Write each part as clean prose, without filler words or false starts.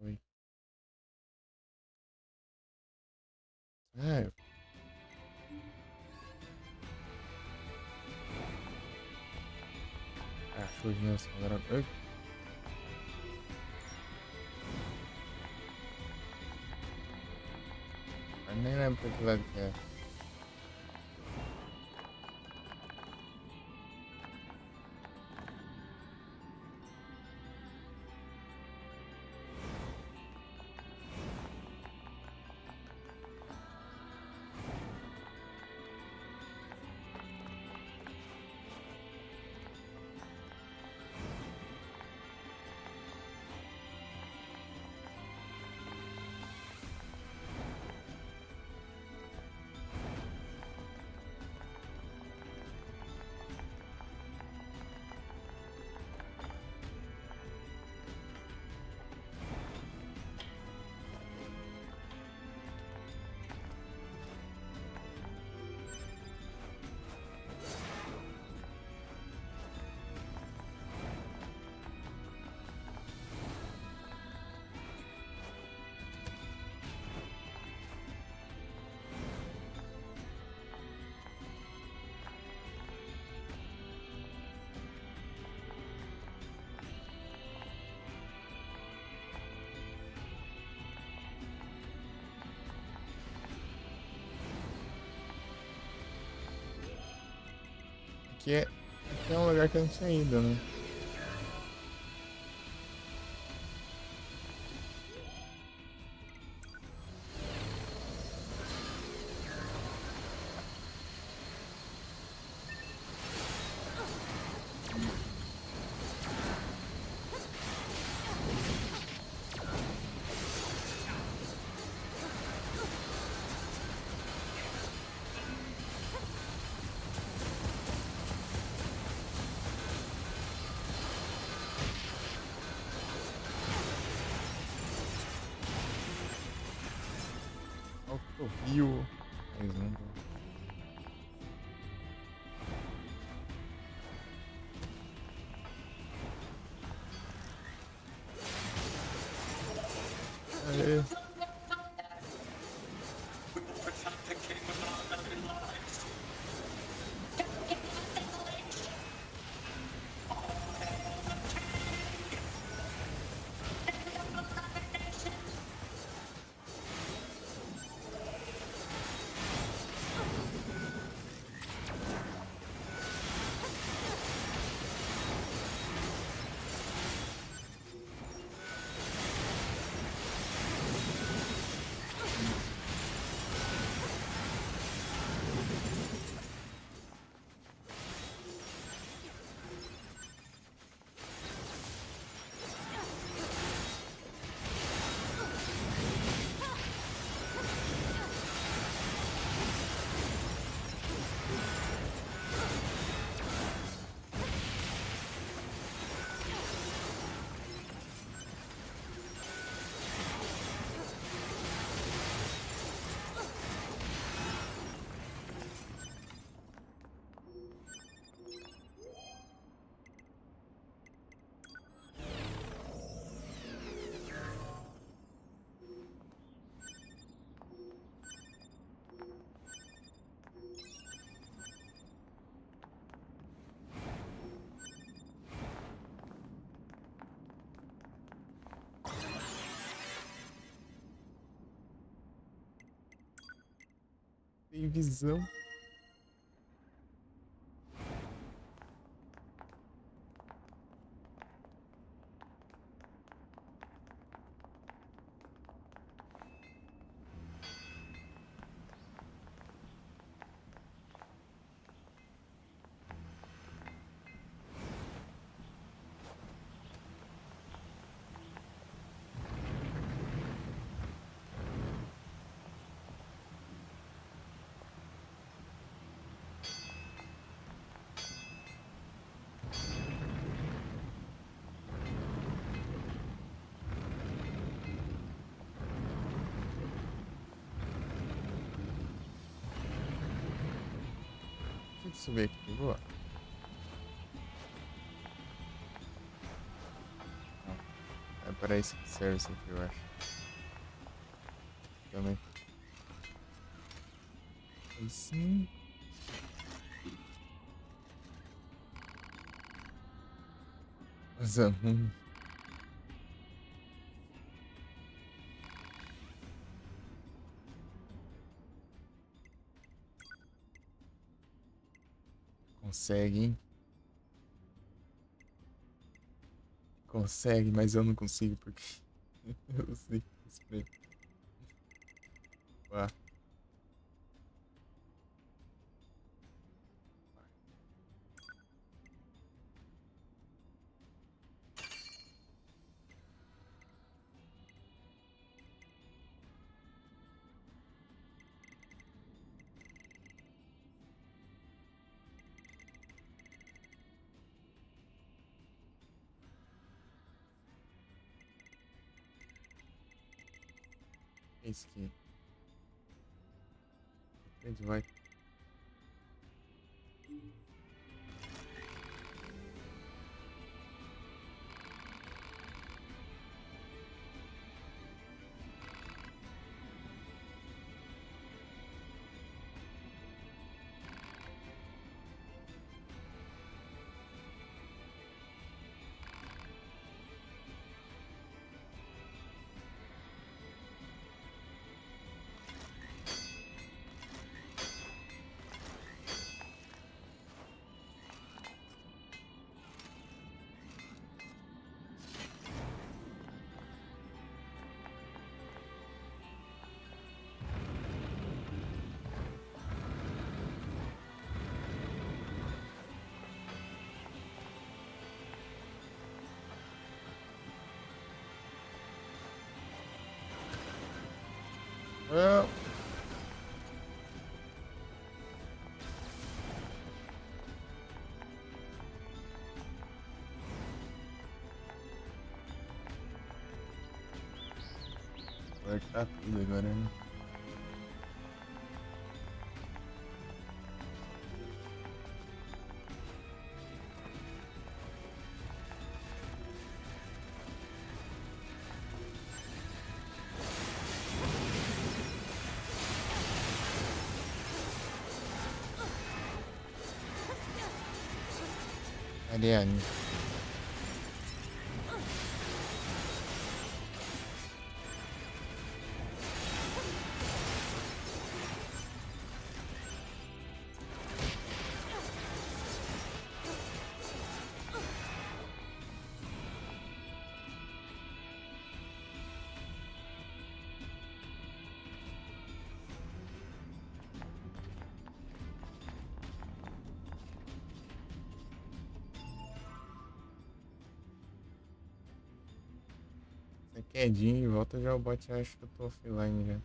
Foi. É, cachorrinho assim, agora. Ai, eu nem lembro pra que lado que é. Aqui é um lugar que eu não tinha ido, né? Rio. Mais um. Aê. Tem visão. Deixa eu subir aqui, boa. Não. É para isso que serve isso aqui, eu acho. Também. Aí sim. Vazamos. Consegue, hein? Consegue, mas eu não consigo porque eu sei spray. Ué. É isso aqui. Onde vai? Ah, cortar tudo agora, né? Ariane. Você quedinho e volta já o bot acha que eu tô offline já.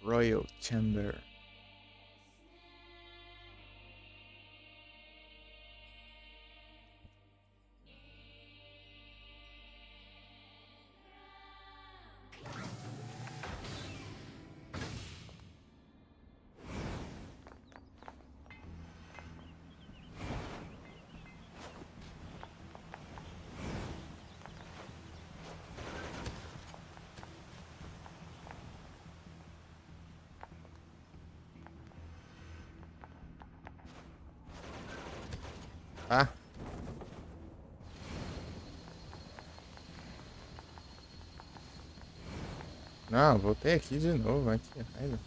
Royal Chamber. Ah, não, voltei aqui de novo. Vai que raiva.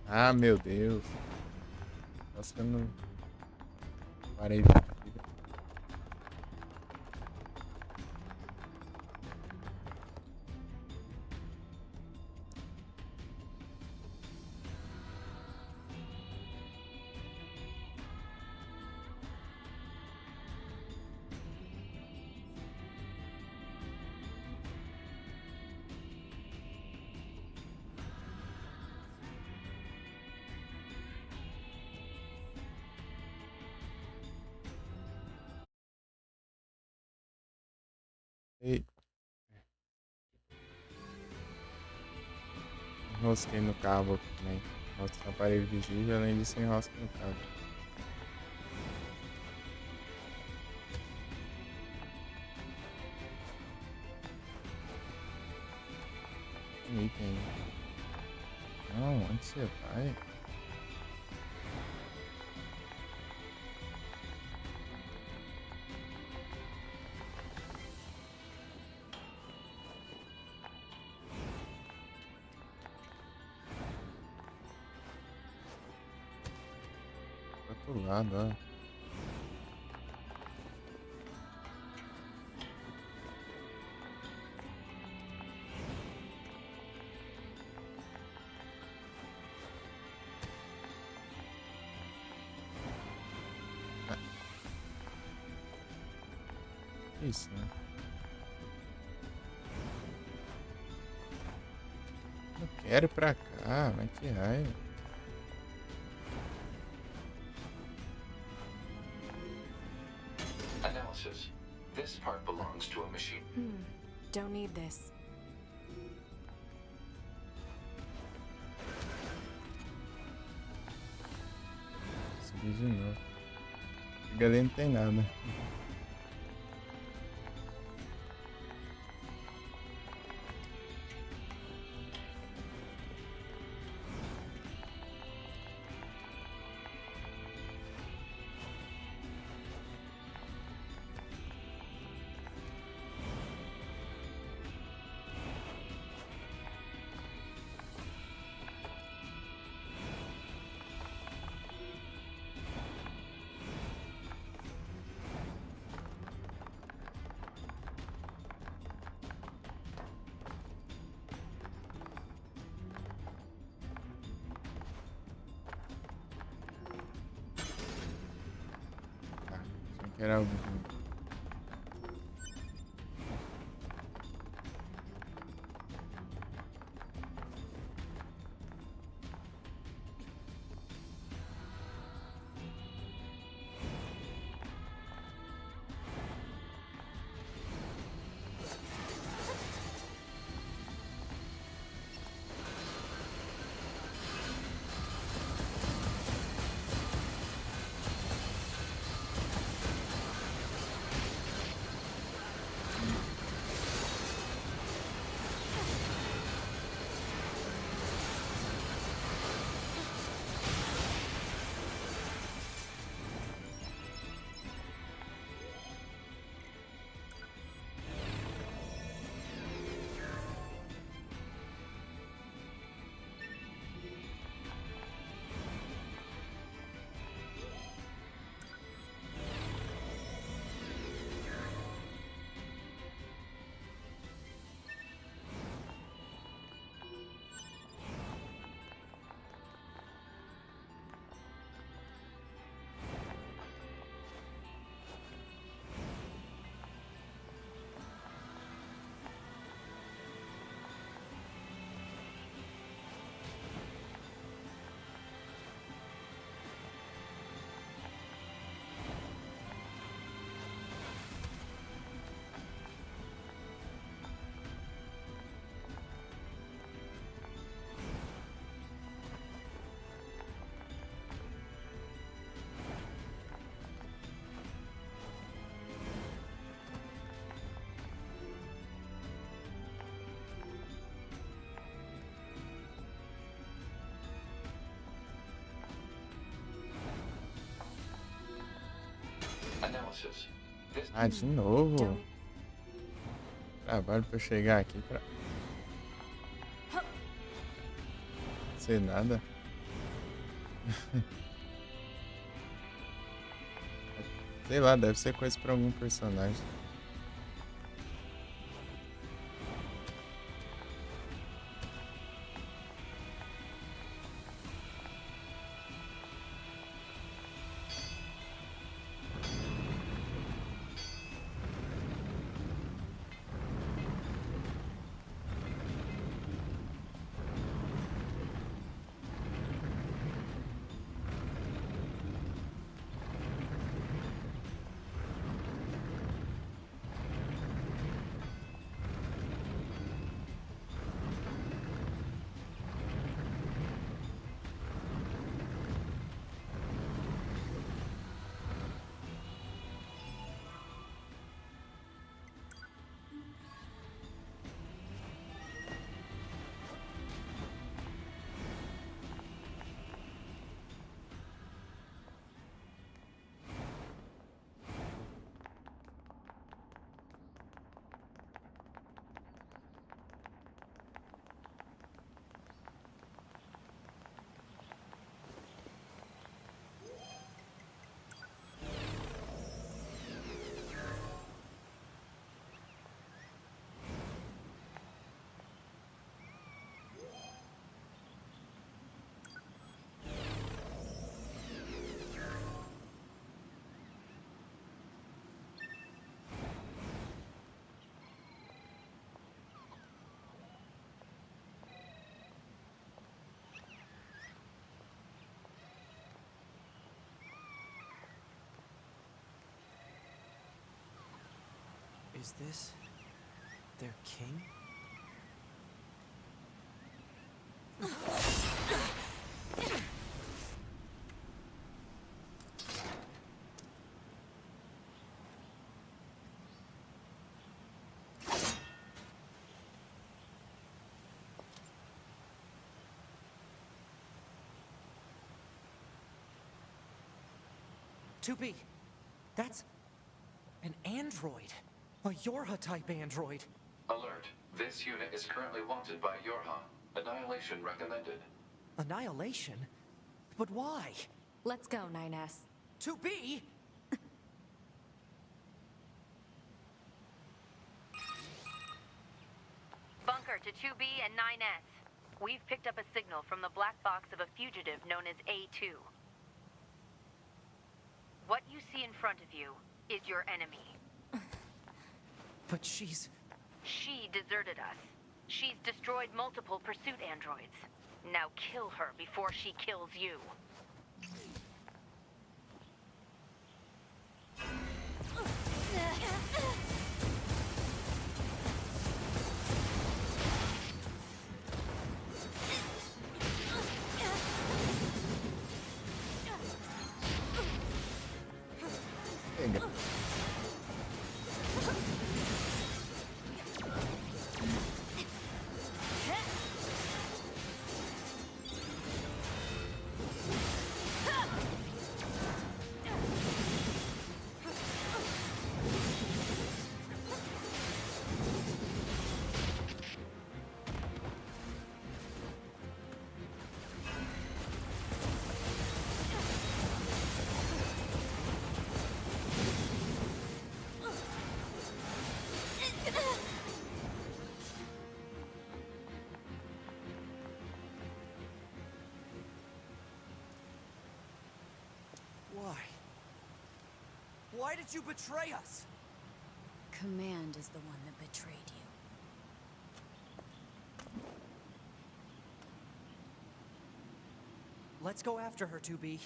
Ah, meu Deus. Nossa, que eu não parei de vida. Ei, enrosquei no cabo aqui também. Enrosca no aparelho visível, além disso, enrosca no cabo. Tem item aí. Não, onde você vai? Pro outro lado, ó. Ah, isso, né? Não quero ir pra cá, mas que raiva. Analysis. This part belongs to a machine. Don't need this. Subi de novo. Chega ali não tem nada. Tá, achei que era algo ruim. Analysis. This Ah, de novo. Don't. Trabalho pra eu chegar aqui pra... Sei nada. Sei lá, deve ser coisa pra algum personagem. Is this their king? Tupi, that's an android. A Yorha-type android. alert. This unit is currently wanted by Yorha. Annihilation recommended. Annihilation? But why? Let's go, 9S. Tupi? Bunker to 2B and 9S. We've picked up a signal from the black box of a fugitive known as A2. What you see in front of you is your enemy. But she's... She deserted us. She's destroyed multiple pursuit androids. Now kill her before she kills you. Pega. Why? Why did you betray us? Command is the one that betrayed you. Let's go after her, 2B.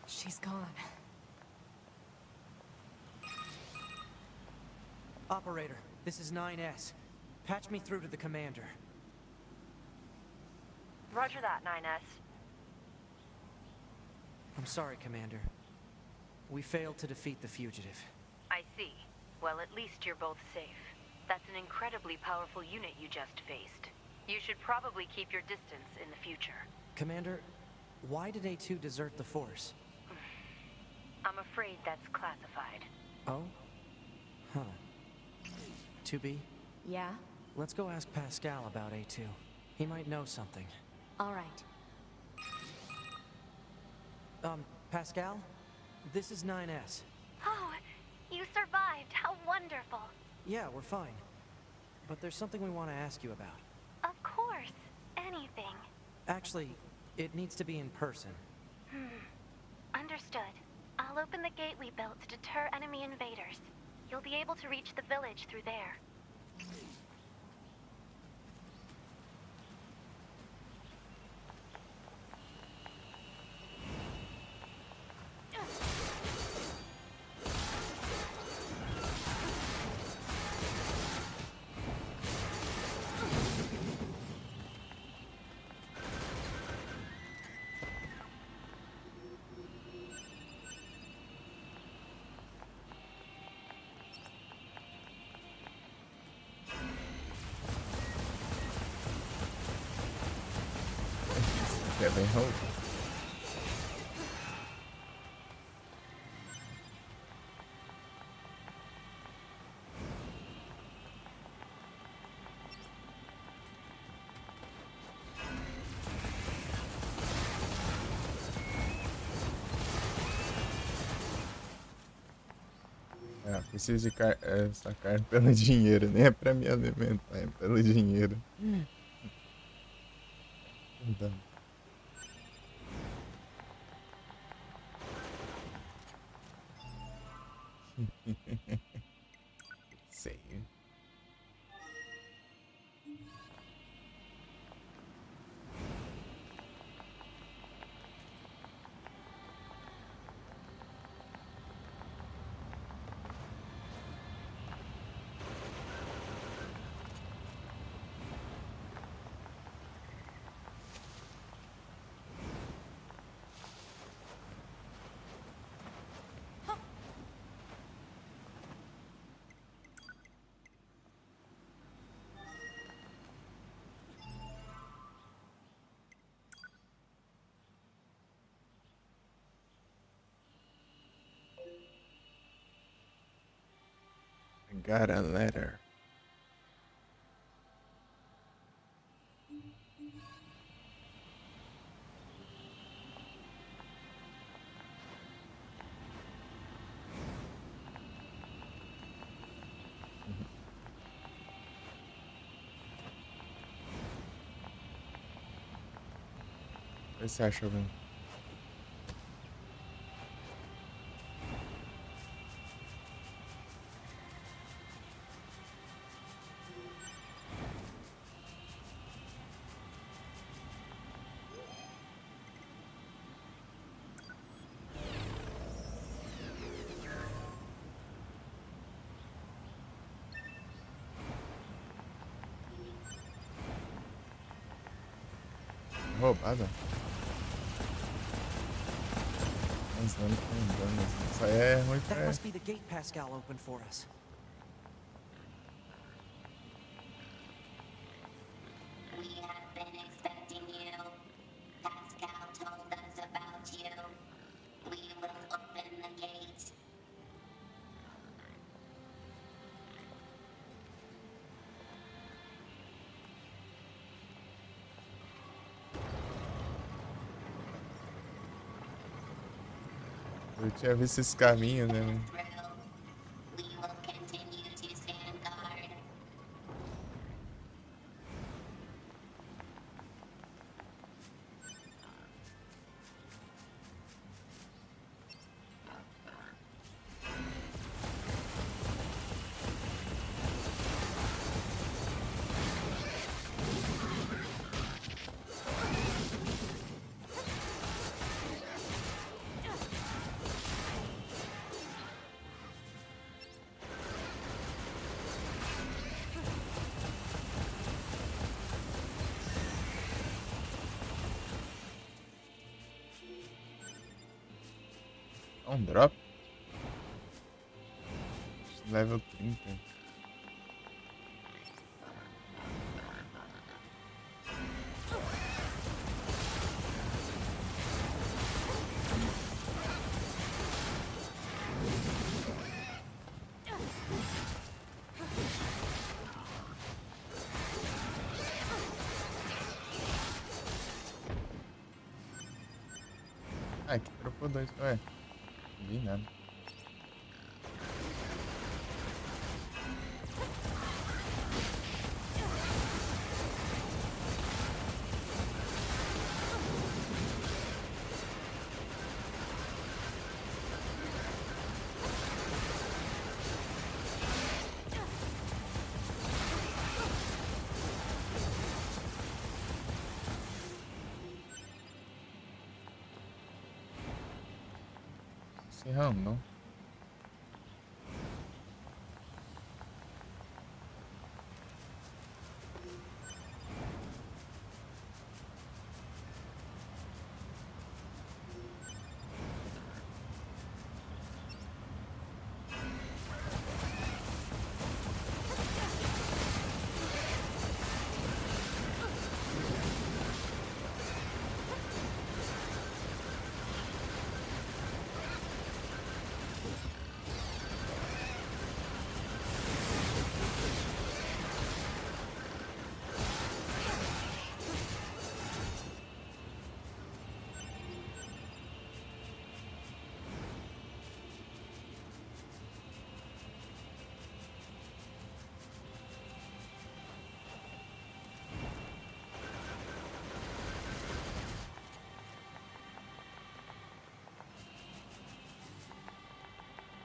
She's gone. Operator, this is 9S. Patch me through to the commander. Roger that, 9S. I'm sorry, Commander. We failed to defeat the fugitive. I see. Well, at least you're both safe. That's an incredibly powerful unit you just faced. You should probably keep your distance in the future. Commander, why did A2 desert the Force? I'm afraid that's classified. Oh? Huh. 2B, Yeah? let's go ask Pascal about A2. He might know something. All right. Pascal? This is 9S. Oh, you survived. How wonderful. Yeah, we're fine. But there's something we want to ask you about. Of course. Anything. Actually, it needs to be in person. Understood. I'll open the gate we built to deter enemy invaders. You'll be able to reach the village through there. Kevin Hope. Preciso de essa carne pelo dinheiro, nem é pra me alimentar, é pelo dinheiro. Então. Save. I got a letter. O que você acha, Ben? Roubada? Mas não tô lembrando. Isso aí é ruim That pra... must be the gate Pascal opened for us. We have been expecting you. Pascal told us about you. We will open the gate. Eu tinha visto esse caminho, né? Through. We will continue to stand guard. Um drop? Level 30. Ah, que dropou 2, ué. Não vi nada. Sem ramo, não.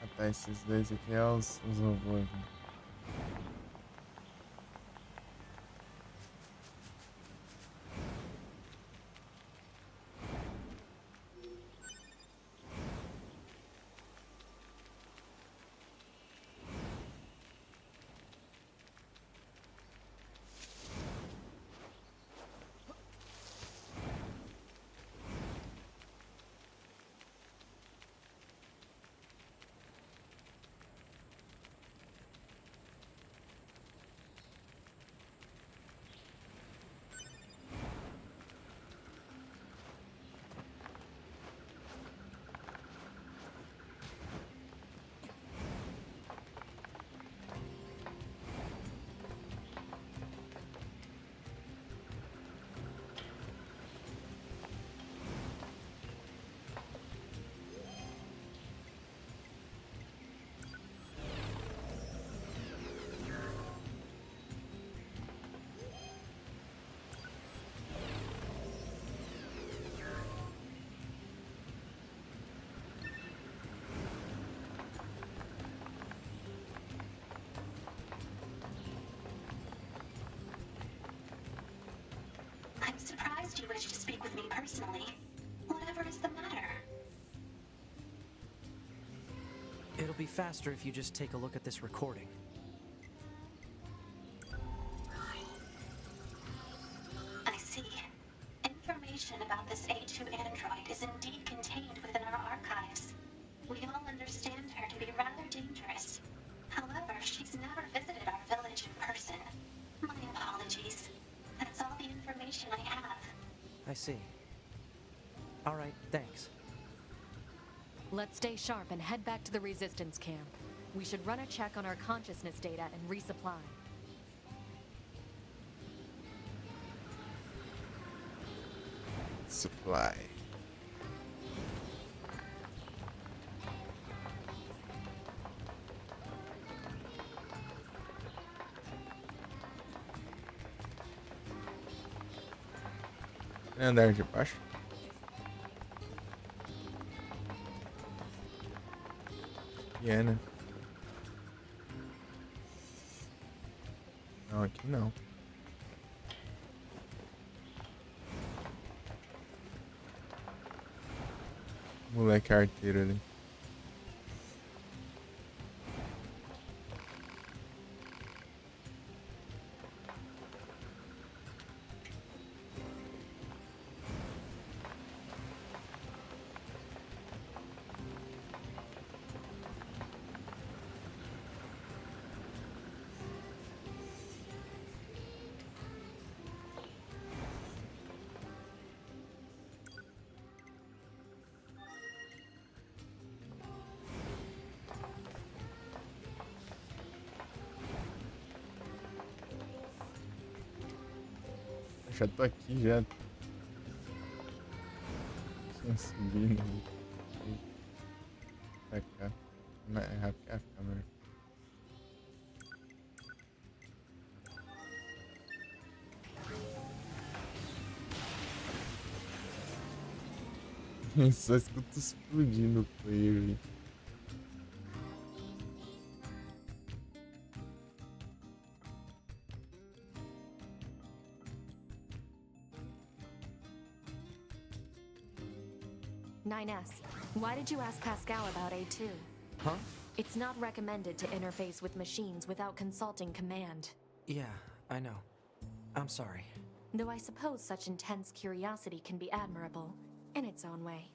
Matar esses dois aqui é os robôs. Né? I'm surprised you wish to speak with me personally. Whatever is the matter? It'll be faster if you just take a look at this recording. I see. Information about this A2 android is indeed contained within our archives. We all understand her to be rather dangerous. However, she's never visited our village in person. My apologies. That's all the information I have. I see. All right, thanks. Let's stay sharp and head back to the resistance camp. We should run a check on our consciousness data and resupply. Supply. Andar de baixo. E é, né? Não, aqui não. Moleque arteiro ali. Já tô aqui, já. Deixa eu subir, né? Pra cá. Mais rápido que a câmera. Só escuto explodindo o player, velho. S. Why did you ask Pascal about A2? Huh? It's not recommended to interface with machines without consulting command. Yeah, I know. I'm sorry. Though I suppose such intense curiosity can be admirable, in its own way.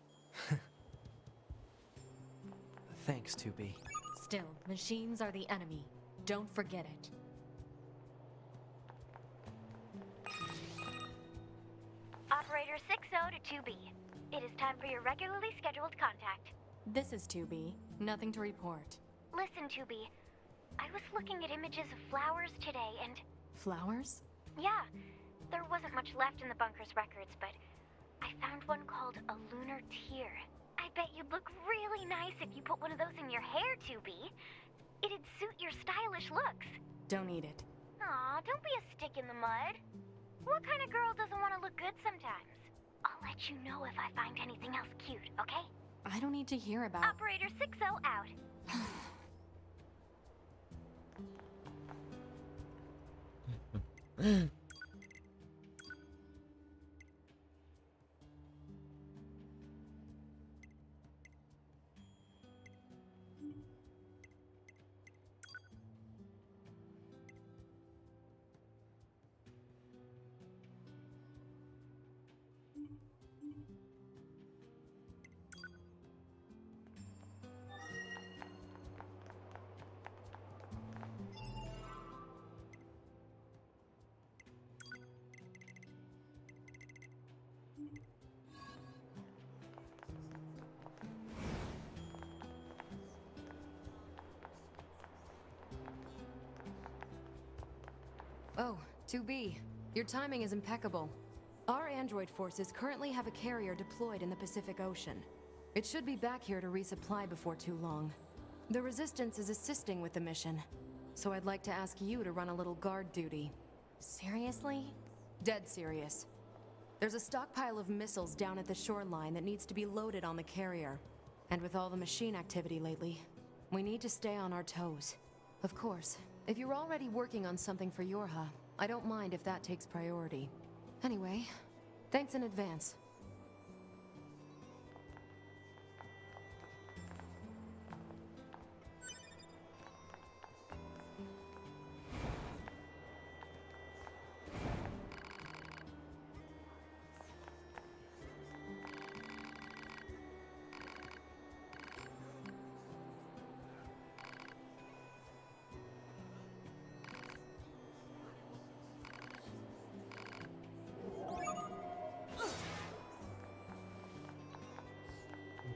Thanks, 2B. Still, machines are the enemy. Don't forget it. Operator 60 to 2B. It is time for your regularly scheduled contact. This is 2B. Nothing to report. Listen, 2B. I was looking at images of flowers today and... Flowers? Yeah, there wasn't much left in the bunker's records, but I found one called a lunar tear. I bet you'd look really nice if you put one of those in your hair, 2B. It'd suit your stylish looks. Don't eat it. Aw, don't be a stick in the mud. What kind of girl doesn't want to look good sometimes? I'll let you know if I find anything else cute, okay? I don't need to hear about... Operator 60 out. Oh, 2B. Your timing is impeccable. Our android forces currently have a carrier deployed in the Pacific Ocean. It should be back here to resupply before too long. The Resistance is assisting with the mission, so I'd like to ask you to run a little guard duty. Seriously? Dead serious. There's a stockpile of missiles down at the shoreline that needs to be loaded on the carrier. And with all the machine activity lately, we need to stay on our toes. Of course, if you're already working on something for Yorha, I don't mind if that takes priority. Anyway, thanks in advance.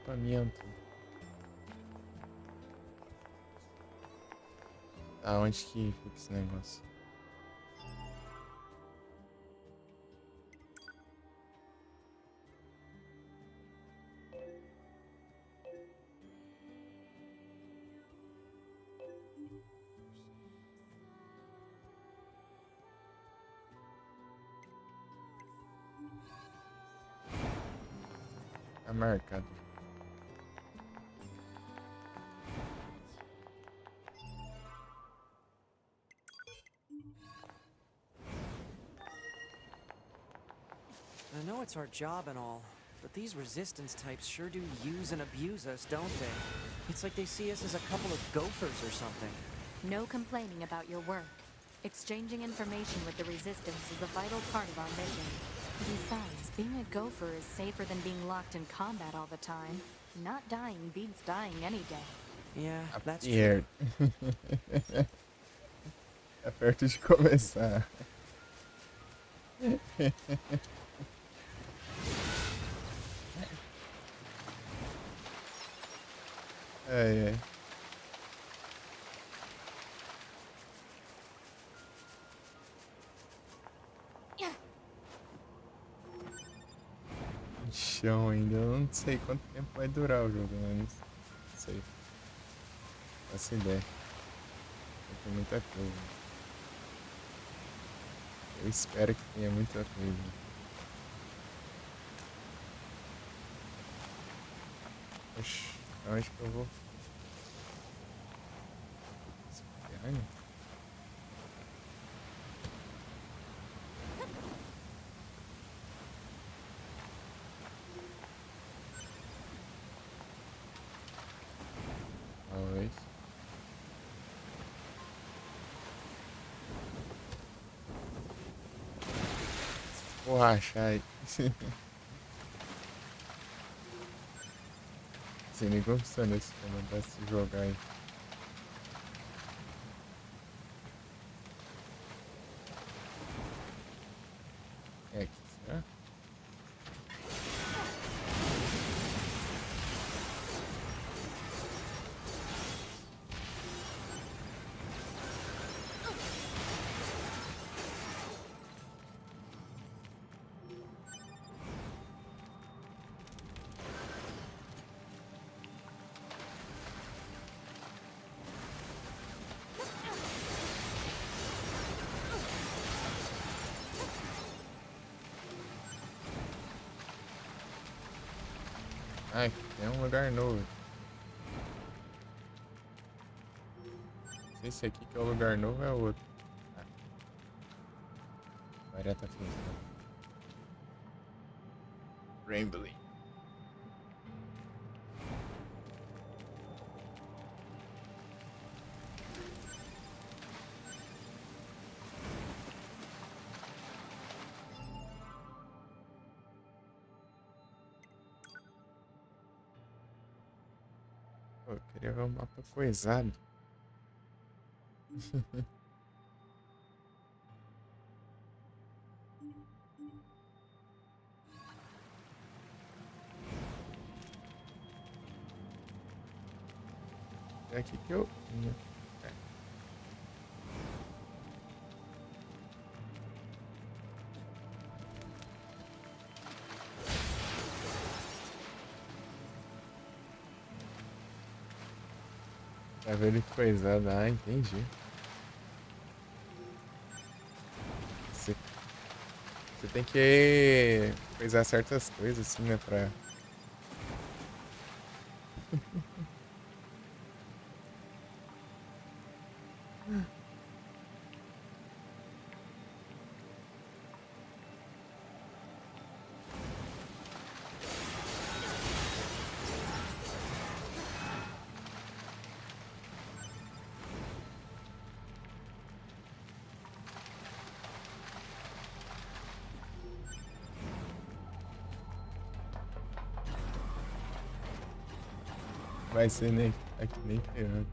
Acampamento. Aonde que fica esse negócio? Tá marcado. I know it's our job and all, but these resistance types sure do use and abuse us, don't they? It's like they see us as a couple of gophers or something. No complaining about your work. Exchanging information with the Resistance is a vital part of our mission. Besides, being a gopher is safer than being locked in combat all the time. Not dying beats dying any day. Yeah, that's true. Here. É perto de começar. Ai, ai. região ainda. Eu não sei quanto tempo vai durar o jogo, mas não sei. Essa ideia. Tem muita coisa. Eu espero que tenha muita coisa. Oxi, acho que eu vou. Subterrâneo? Talvez. Vou rachar aí. Sei nem como funciona esse comando pra se jogar aí. É aqui, será? Ai, tem um lugar novo. Não sei se aqui que é o lugar novo ou é outro. Ah. Agora tá funcionando. Rambling. Pô, eu queria ver o mapa coisado. É aqui que eu. É. Tá vendo que coisado? Ah, entendi. Você, você tem que coisar certas coisas assim, né? Pra. Vai ser nem aqui nem ferrando.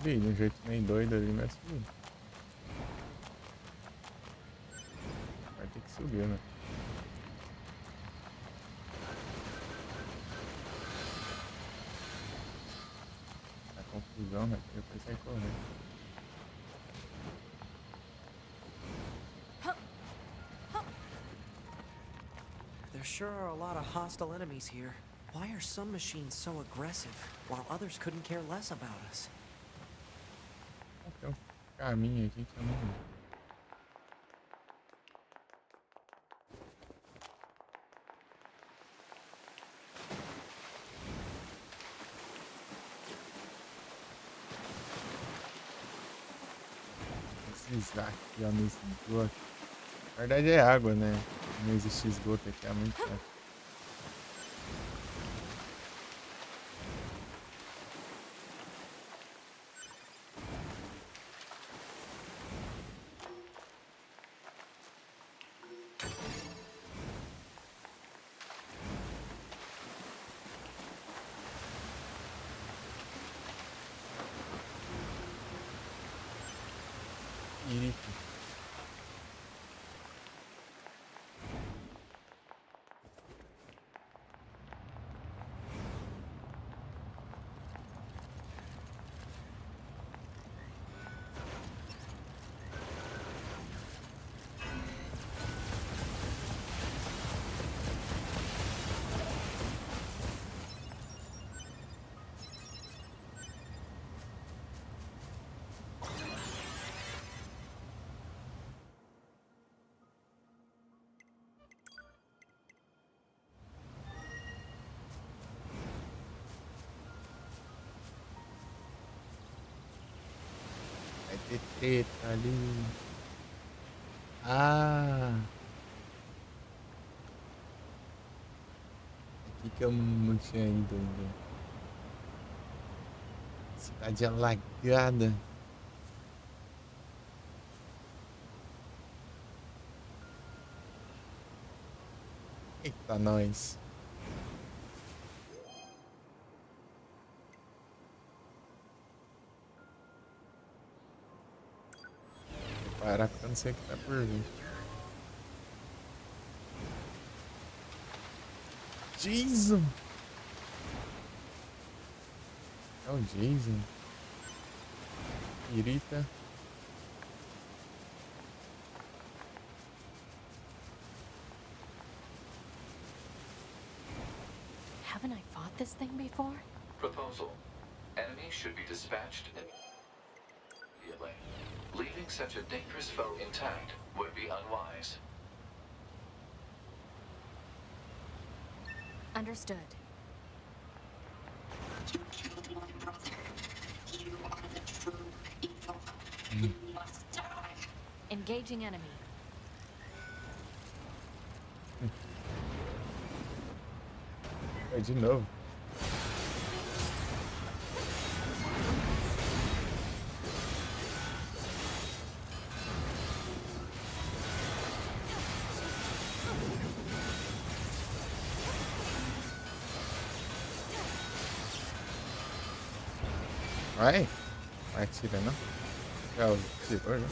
Vi de um jeito meio doido ali, mas subiu. Vai ter que subir, né? Visão, né? Depois sai correndo. There sure are a lot of hostile enemies here. Why are some machines so aggressive, while others couldn't care less about us? Tem um caminho aqui que eu não vi. Esses aqui, ó, nesse esgoto. Na verdade é água, né? Não existe esgoto aqui há muito tempo. Irico. Vai ter treta ali. Ah! Aqui que eu não tinha ido ainda. Cidade alagada. Eita, nós. Vou parar porque eu não sei o que tá por vir. Jason! É o Jason. Irita. Haven't I fought this thing before? Proposal. Enemies should be dispatched immediately. Leaving such a dangerous foe intact would be unwise. Understood. You killed my brother. You are the true evil. You must die. Engaging enemy. Foi de novo. Vai. Vai, atira não. Já atirou, já.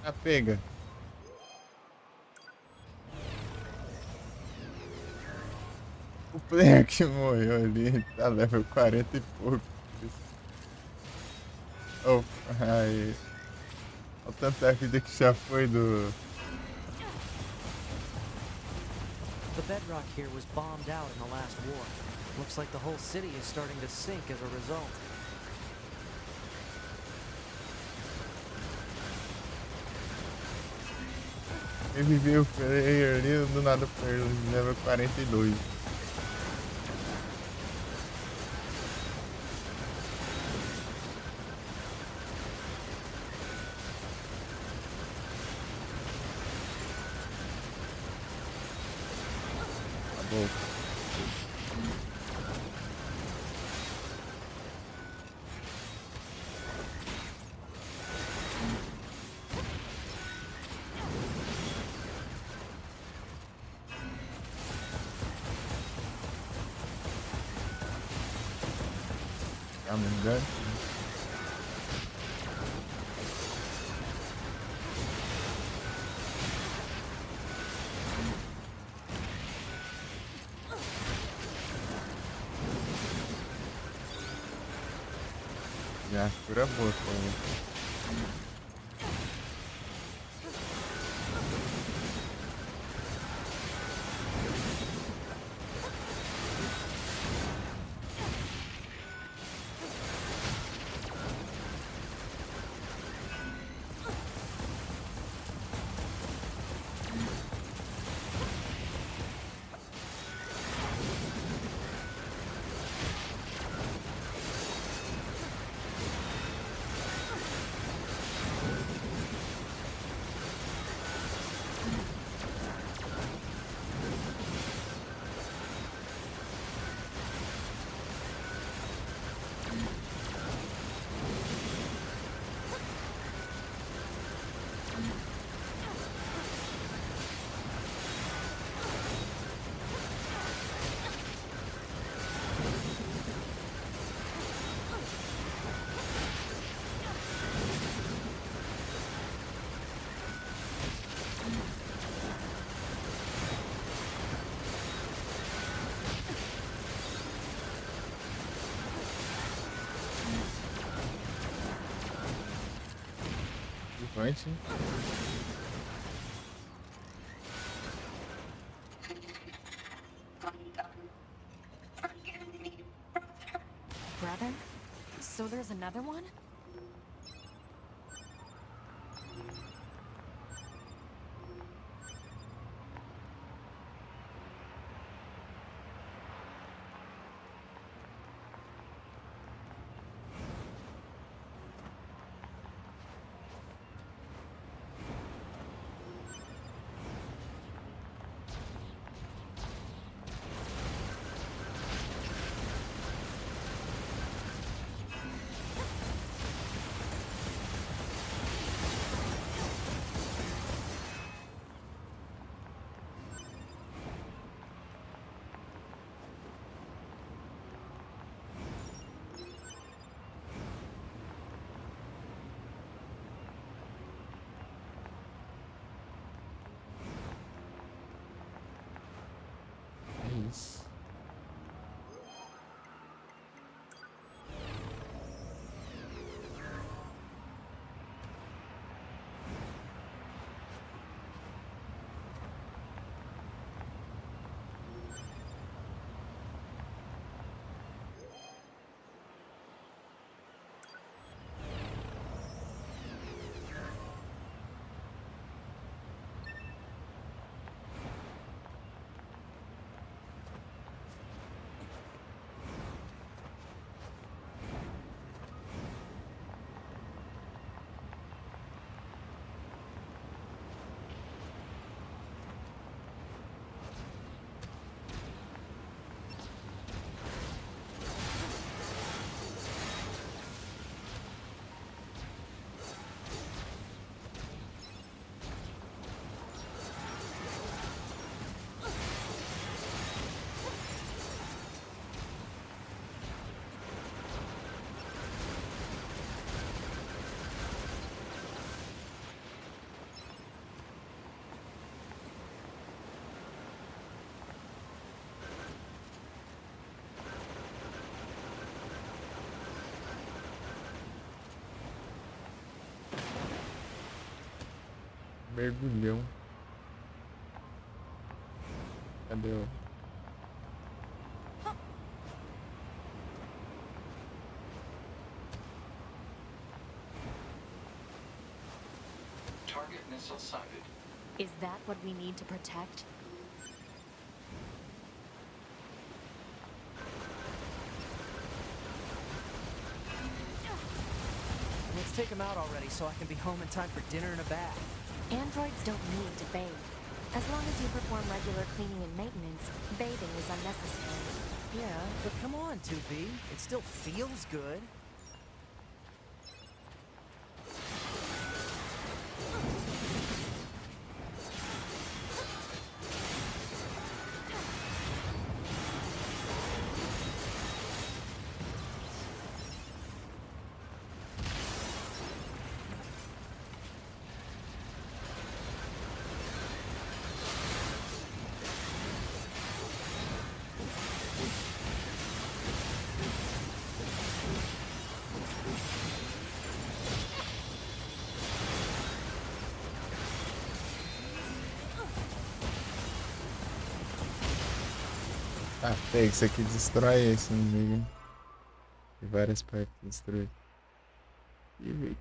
A pega. O player que morreu ali tá level 40 e pouco. Oh, aí. Olha o tanto da vida que já foi do. The bedrock here was bombed out in the last war. Looks like the whole city is starting to sink as a result. Reviveu o player ali, do nada o player level 42. Acabou. Tá me engano. Já, cura boa, pô. Gigante. Brother? So there's another one? Mergulhão. Cadê o... Target missile sighted. Is that what we need to protect? Let's take him out already so I can be home in time for dinner and a bath. Androids don't need to bathe. As long as you perform regular cleaning and maintenance, bathing is unnecessary. Yeah, but come on, 2B. It still feels good. Ah, pega, isso aqui destrói esse inimigo. Tem várias partes destruídas. E vem.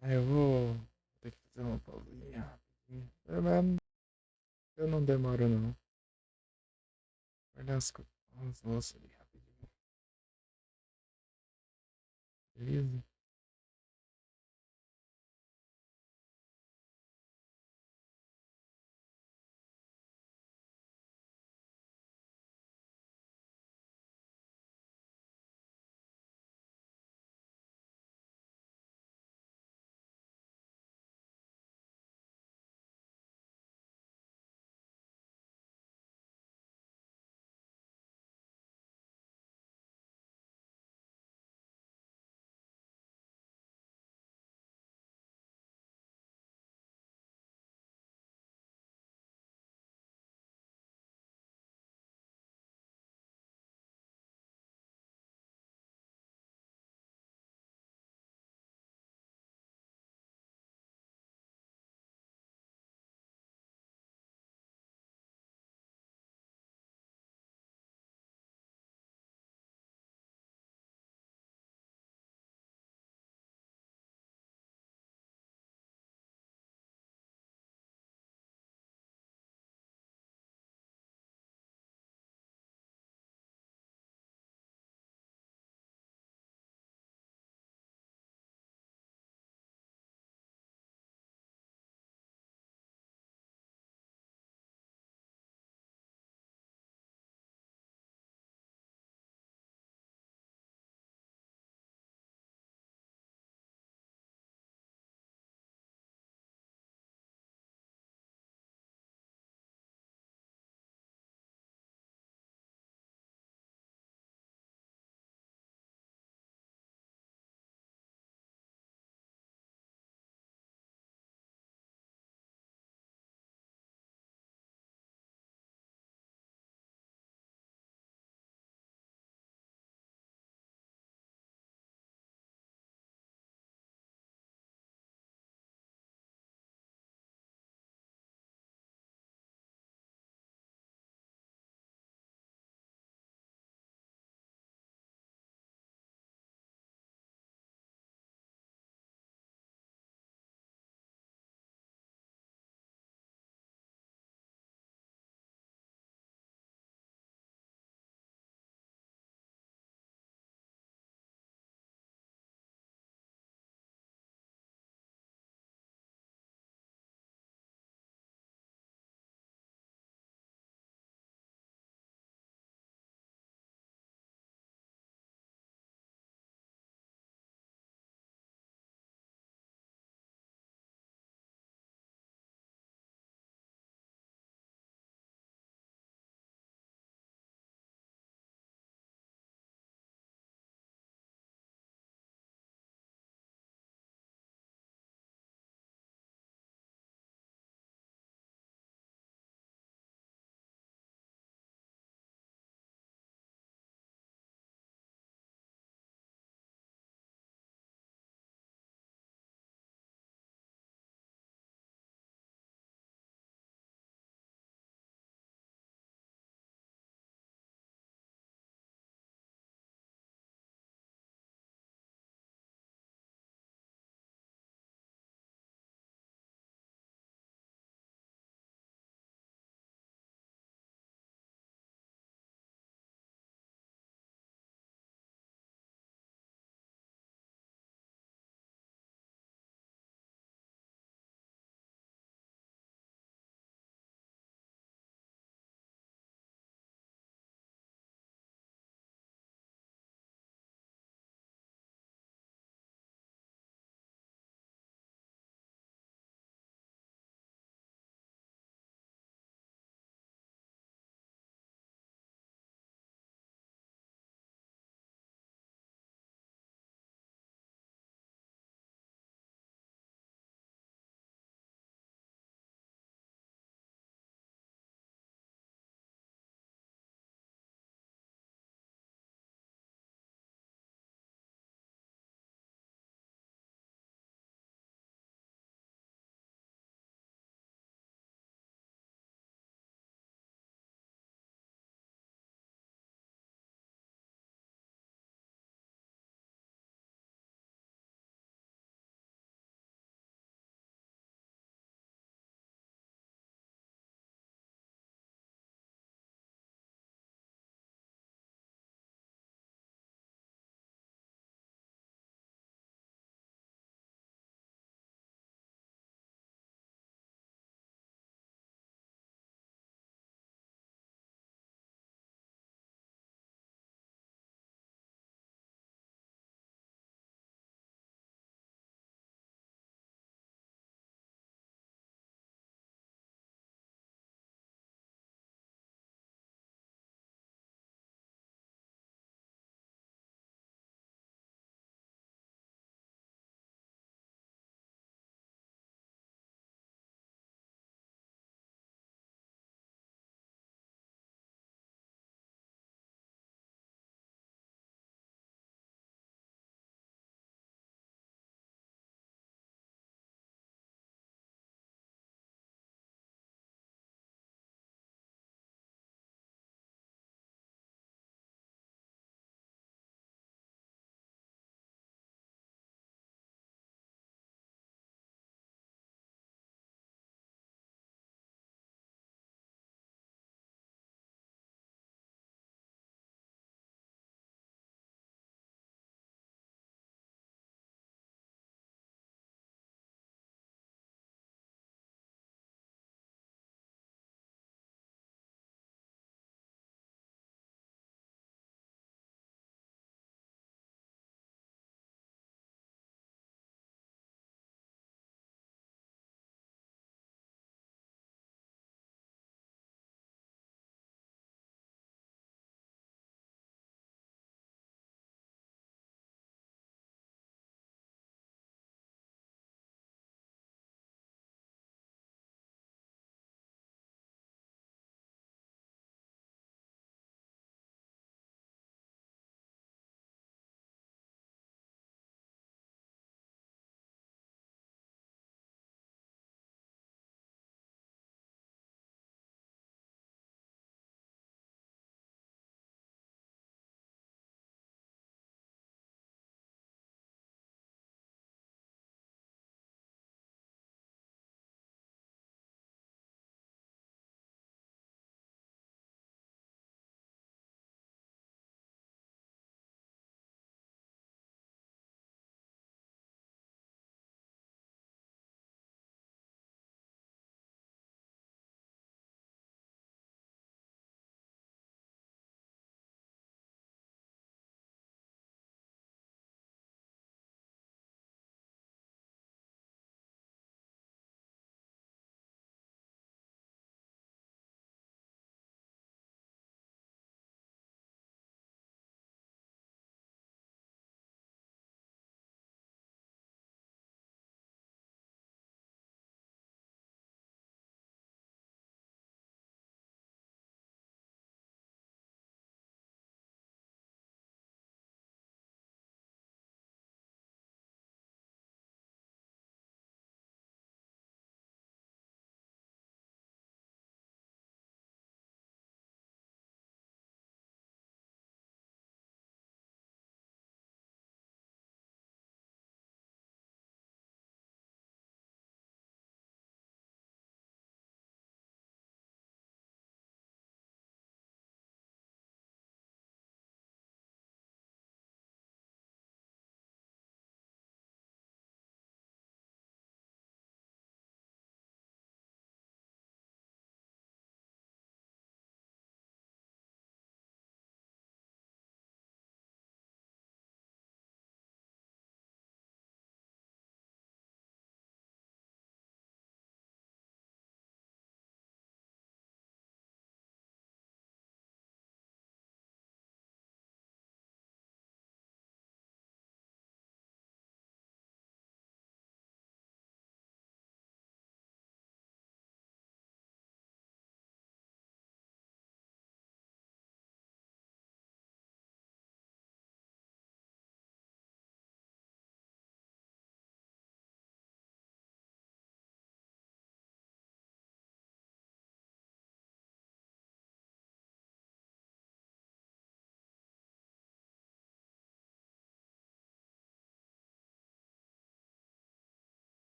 Aí eu vou ter que fazer uma pausinha rapidinho. Mas eu não demoro não. Olha as louças ali rapidinho. Beleza?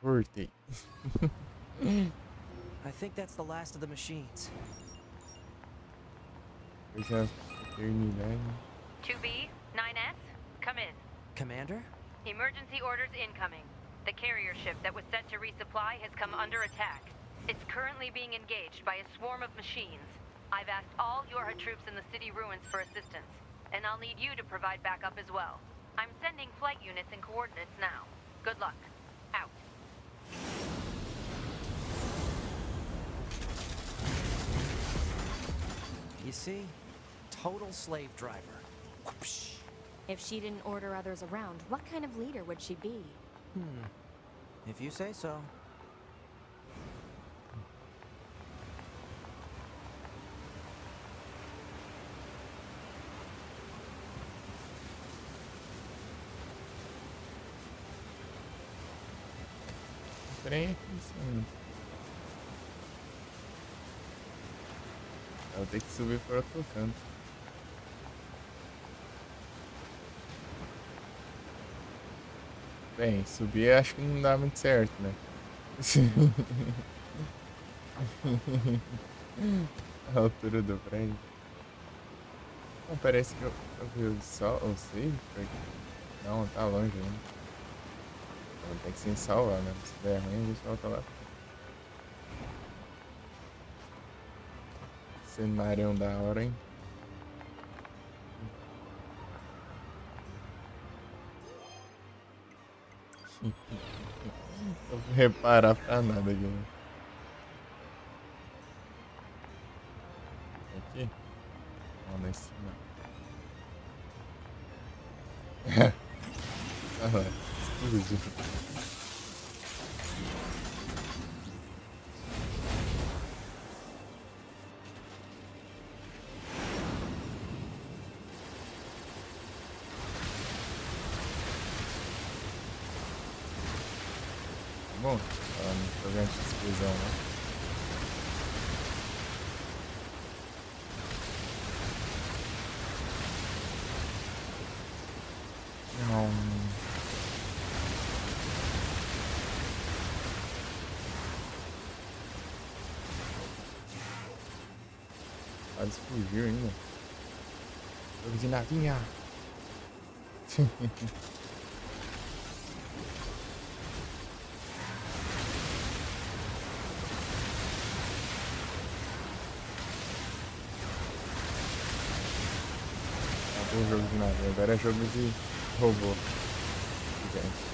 Voltei. I think that's the last of the machines. Eu já terminei. 2B, 9S, come in. Commander? Emergency orders incoming. The carrier ship that was sent to resupply has come under attack. It's currently being engaged by a swarm of machines. I've asked all Yorha troops in the city ruins for assistance, and I'll need you to provide backup as well. I'm sending flight units and coordinates now. Good luck. Out. You see? Total slave driver. Whoopsh. If she didn't order others around, what kind of leader would she be? If you say so. Trem aqui em cima. Eu vou ter que subir para outro canto. Bem, subir acho que não dá muito certo, né? A altura do prédio. Não, parece que eu vi o sol, ou sei, não, tá longe ainda. Então, tem que se salvar, né? Se der ruim, a gente volta lá. Cenário da hora, hein? Não vou reparar pra nada aqui, né? Aqui? Não, lá em cima. Ah lá, explodiu. Bom, não tô vendo essa explosão, né? Não. Quase fugiu ainda. Jogo de navinha. Acabou o jogo de nave, agora é jogo de robô. Gente.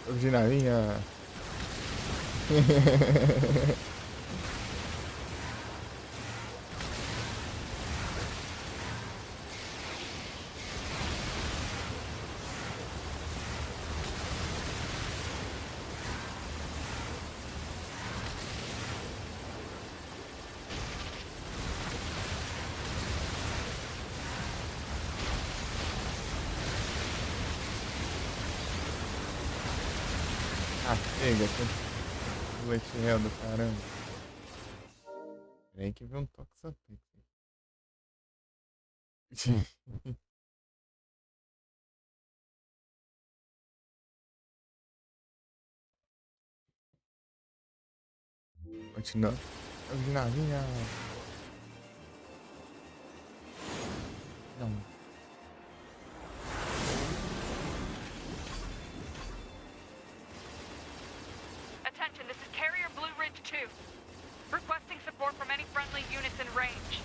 Jogo de navinha. Ah, chega, que leite real do caramba. Peraí que veio um toque só aqui. Continua. Jogo de navinha. Não. Attention, this is Carrier Blue Ridge 2. Requesting support from any friendly units in range.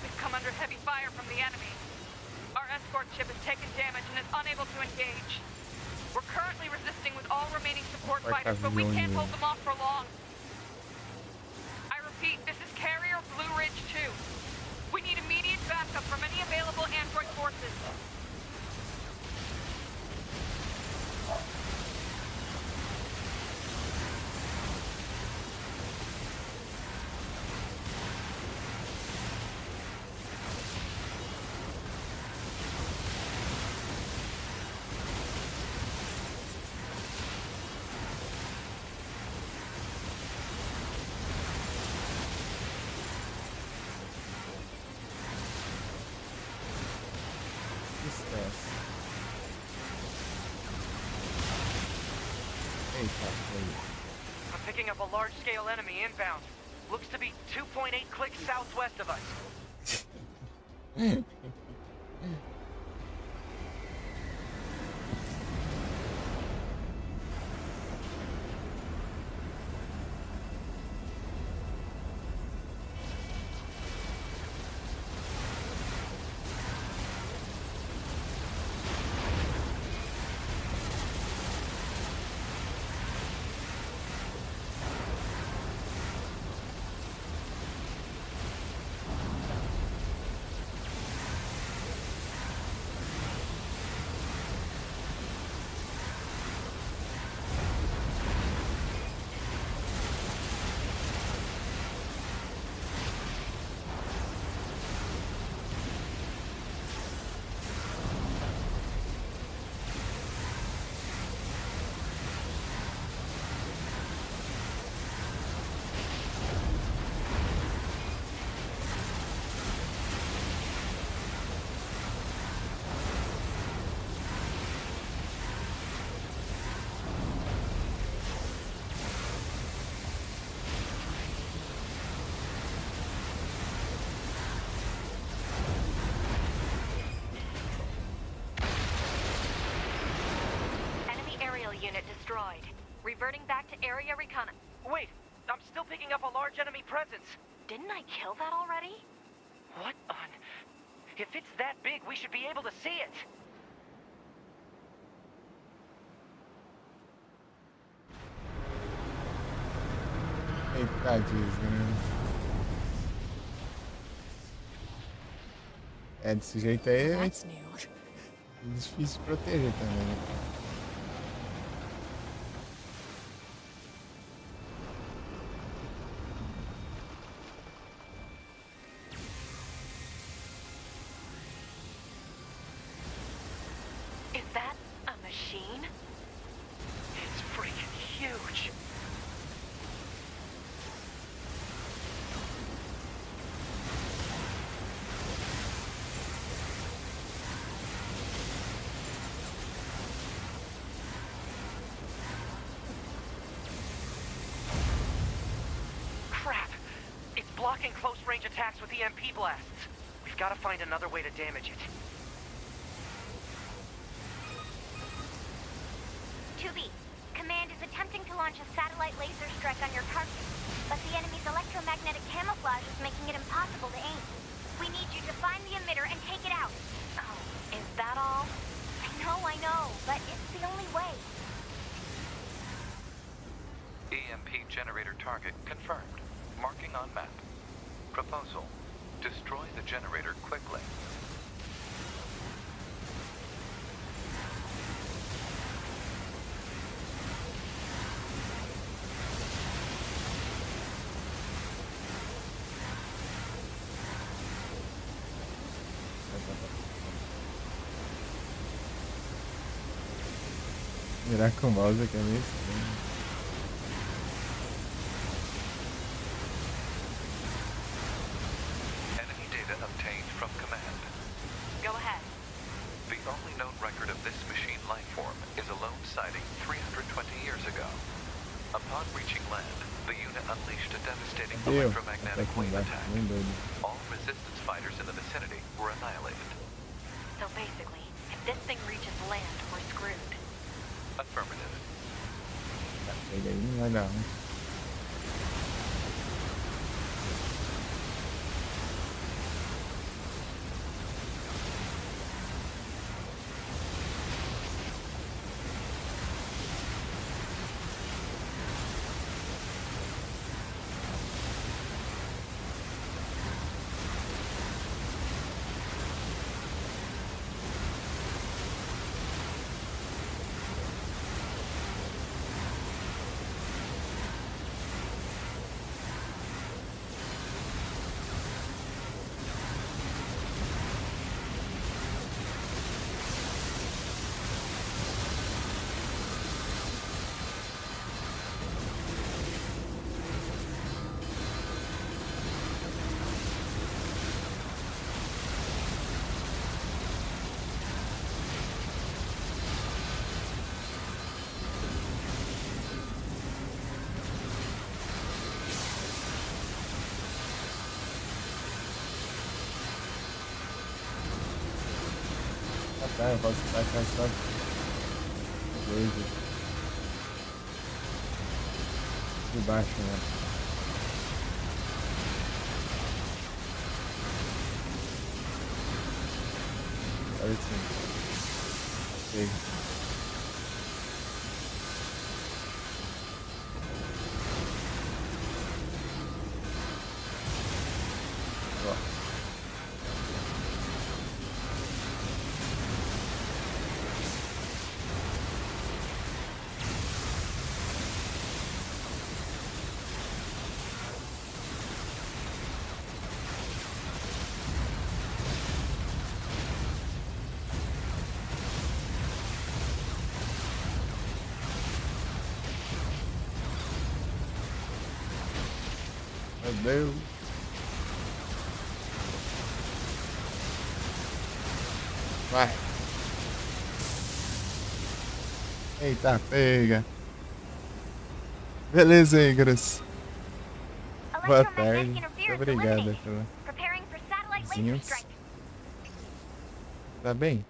We've come under heavy fire from the enemy. Our escort ship has taken damage and is unable to engage. We're currently resisting with all remaining support fighters, but we can't hold them off for long. I repeat, this is Carrier Blue Ridge 2. We need immediate backup from any available android forces. Eita, foi. I'm picking up a large-scale enemy inbound. Looks to be 2.8 clicks southwest of us. Enemy aerial unit destroyed. Reverting back to area recon. Wait, I'm still picking up a large enemy presence. Didn't I kill that already? What on... If it's that big, we should be able to see it. Eita, desgrama. É, desse jeito aí é That's new. difícil de proteger também, né? Is that a machine? It's freaking huge. Crap! It's blocking close-range attacks with EMP blasts. We've got to find another way to damage it. 2B, Command is attempting to launch a satellite laser strike on your target, but the enemy's electromagnetic camouflage is making it impossible to aim. We need you to find the emitter and take it out. Oh, is that all? I know, but it's the only way. EMP generator target confirmed. Marking on map. Proposal. Destroy the generator quickly. Virar com o mouse aqui é meio estranho. Enemy data obtained from command. Go ahead. The only known record of this machine life form is a lone sighting 320 years ago. Upon reaching land, the unit unleashed a devastating Ew, electromagnetic tá wave com attack. bem doido. All resistance fighters in the vicinity were annihilated. So basically, if this thing reaches land, we're screwed. Affirmative. Tá, chega aí, não vai dar, né? Tá, eu posso tacar só coisa de baixo, né? Olha assim. Chega. Meu Deus. Vai. Eita, pega. Beleza, Igras. Boa tarde. Obrigado pela vizinhos. Tá bem?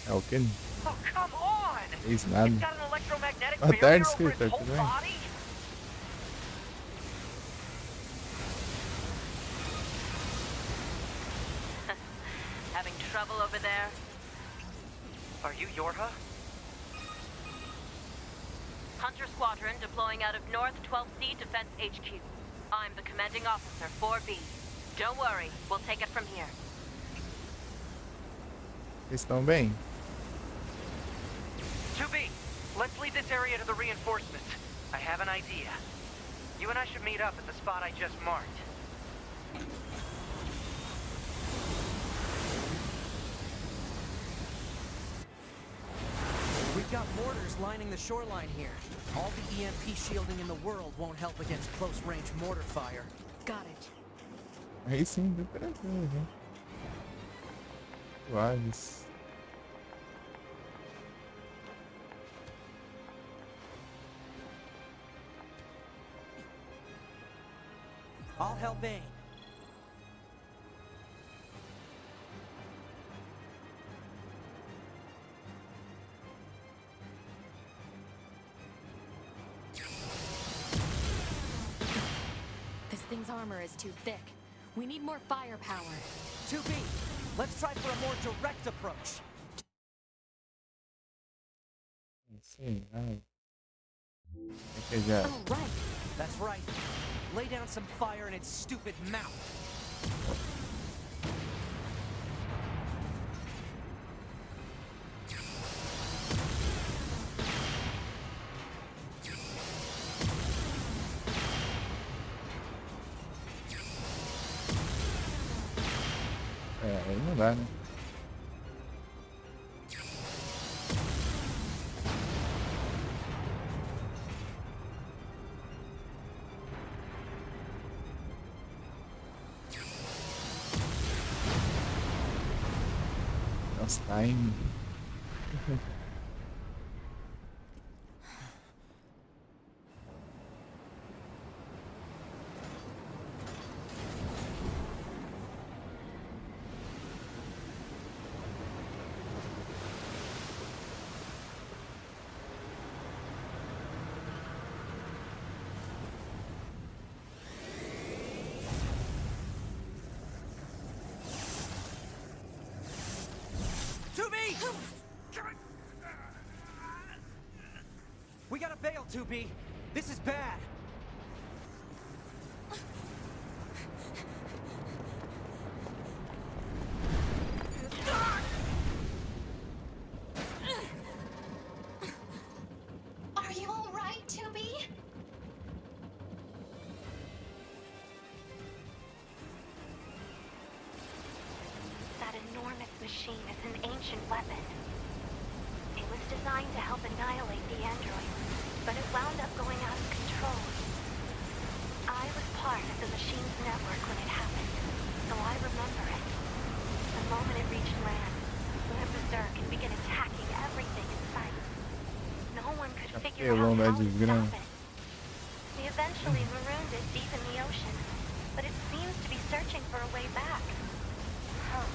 É o quê? Fez nada. Boa tarde, escritor. Tudo bem? Having trouble over there? Are you Yorha? Hunter Squadron deploying out of North 12C Defense HQ. I'm the commanding officer, 4B. Don't worry, we'll take it from here. Estão bem? 2B, let's leave this area to the reinforcements. I have an idea. You and I should meet up at the spot I just marked. We've got mortars lining the shoreline here. All the EMP shielding in the world won't help against close-range mortar fire. Got it. Aí sim, deu tranquilo, né? Suaves. I'll help Bane. This thing's armor is too thick. We need more firepower. 2B, let's try for a more direct approach. Sim, ai. É que já. Oh, right. That's right. Lay down some fire in its stupid mouth. É, aí não dá, né? Nossa, time. We gotta bail, 2B. This is bad. Are you all right, 2B? That enormous machine is an ancient weapon. It was designed to help annihilate the androids, but it wound up going out of control. I was part of the machine's network when it happened, so I remember it. The moment it reached land, it went berserk and began attacking everything in sight. No one could figure out how to stop it. The eventually marooned it deep in the ocean, but it seems to be searching for a way back. Huh.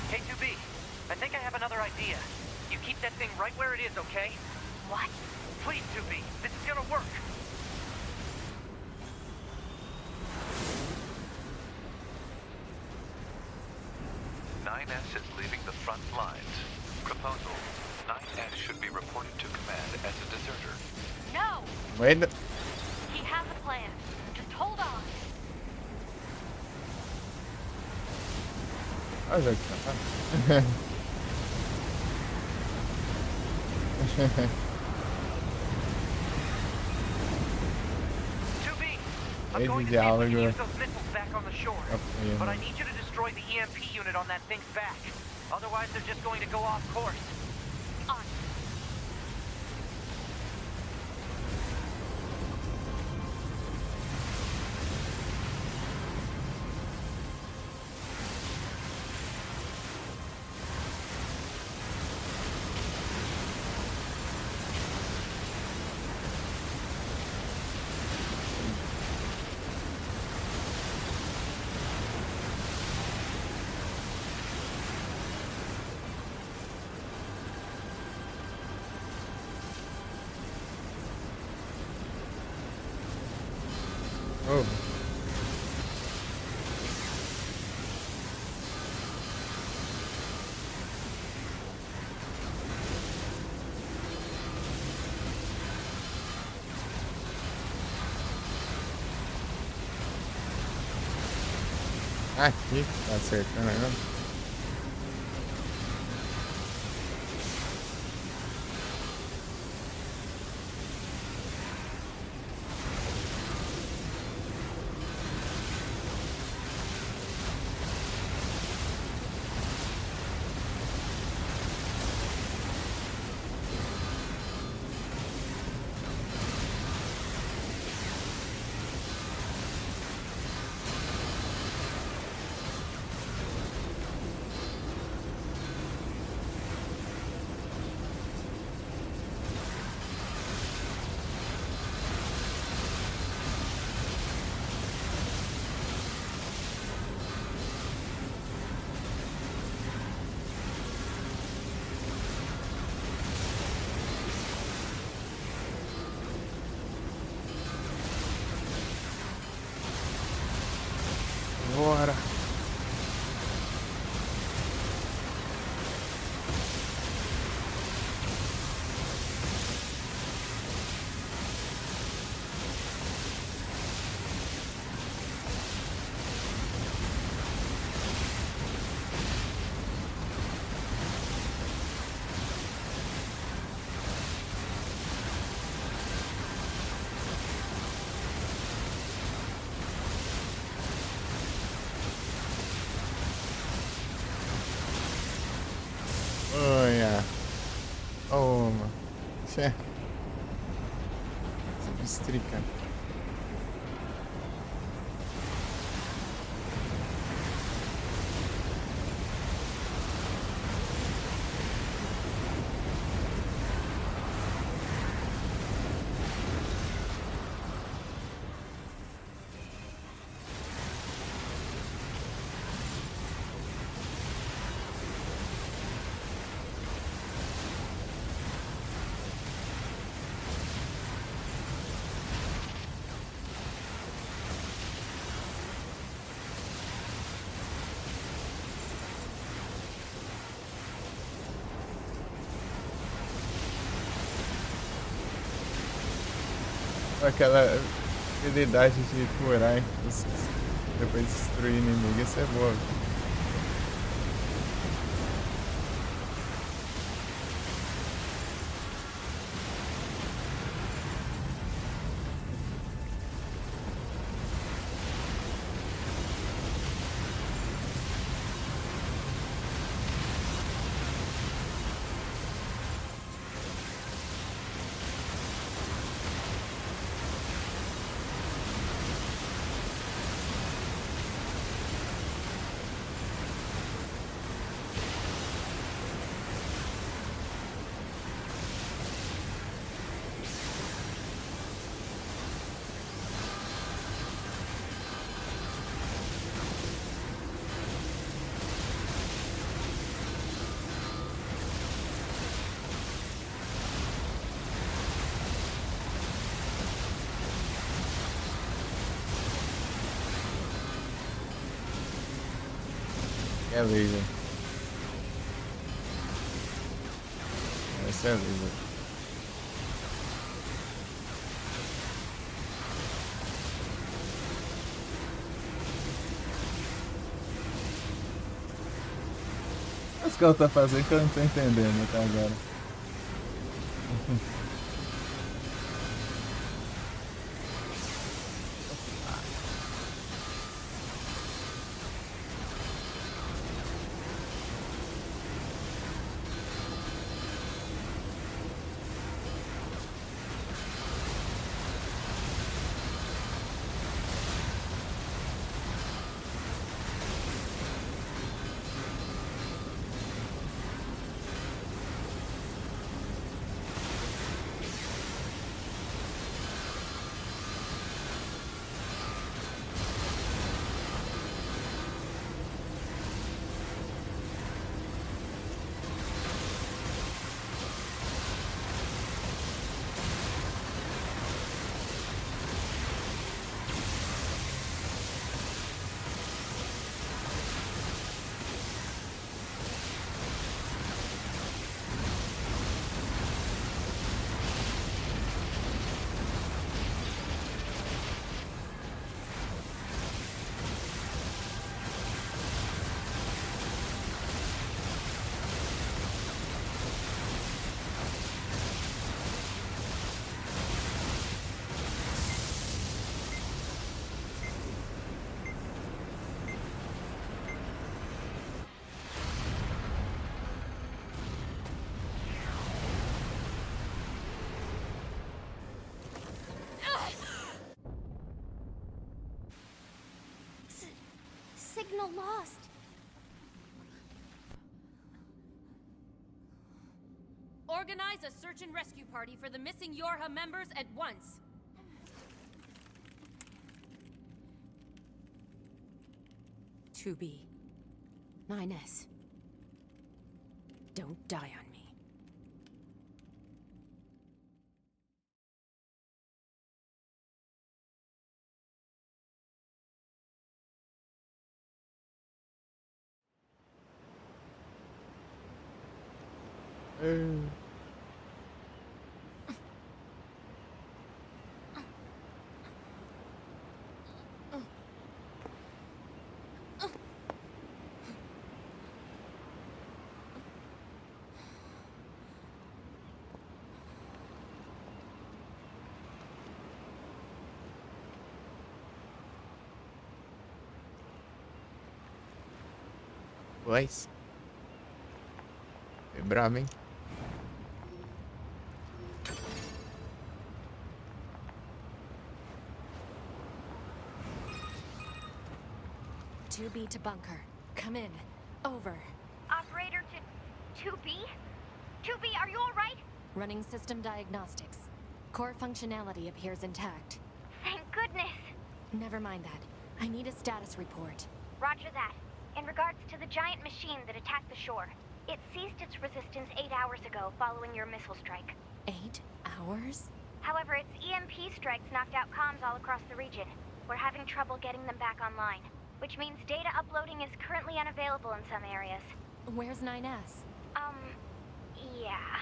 K2B, I think I have another idea. You keep that thing right where it is, okay? What? Please, 2B, this is gonna work. S is leaving the front lines. Proposal: 9S should be reported to command as a deserter. No! Wait. He has a plan. Just hold on. Olha que I'm Esse going to see if we can diálogo use those missiles back on the shore. é But I need you to destroy the EMP unit on that thing's back. Otherwise, they're just going to go off course. On. Oh. Aqui, tá acertando agora. Bora. Oh yeah. Oh, mano. Tchê. Se bistrica. Aquela habilidade de curar depois de destruir inimigo, isso é boa. É laser. Esse é laser. O que ela tá fazendo que eu não tô entendendo até agora. Signal lost. Organize a search and rescue party for the missing Yorha members at once. To be 9S. Don't die on me. Pois. Foi brabo, hein? To B to bunker. Come in. Over. Operator to 2B? 2B, are you alright? Running system diagnostics. Core functionality appears intact. Thank goodness. Never mind that. I need a status report. Roger that. In regards to the giant machine that attacked the shore, it ceased its resistance 8 hours ago following your missile strike. 8 hours? However, its EMP strikes knocked out comms all across the region. We're having trouble getting them back online, which means data uploading is currently unavailable in some areas. Where's 9S? Yeah,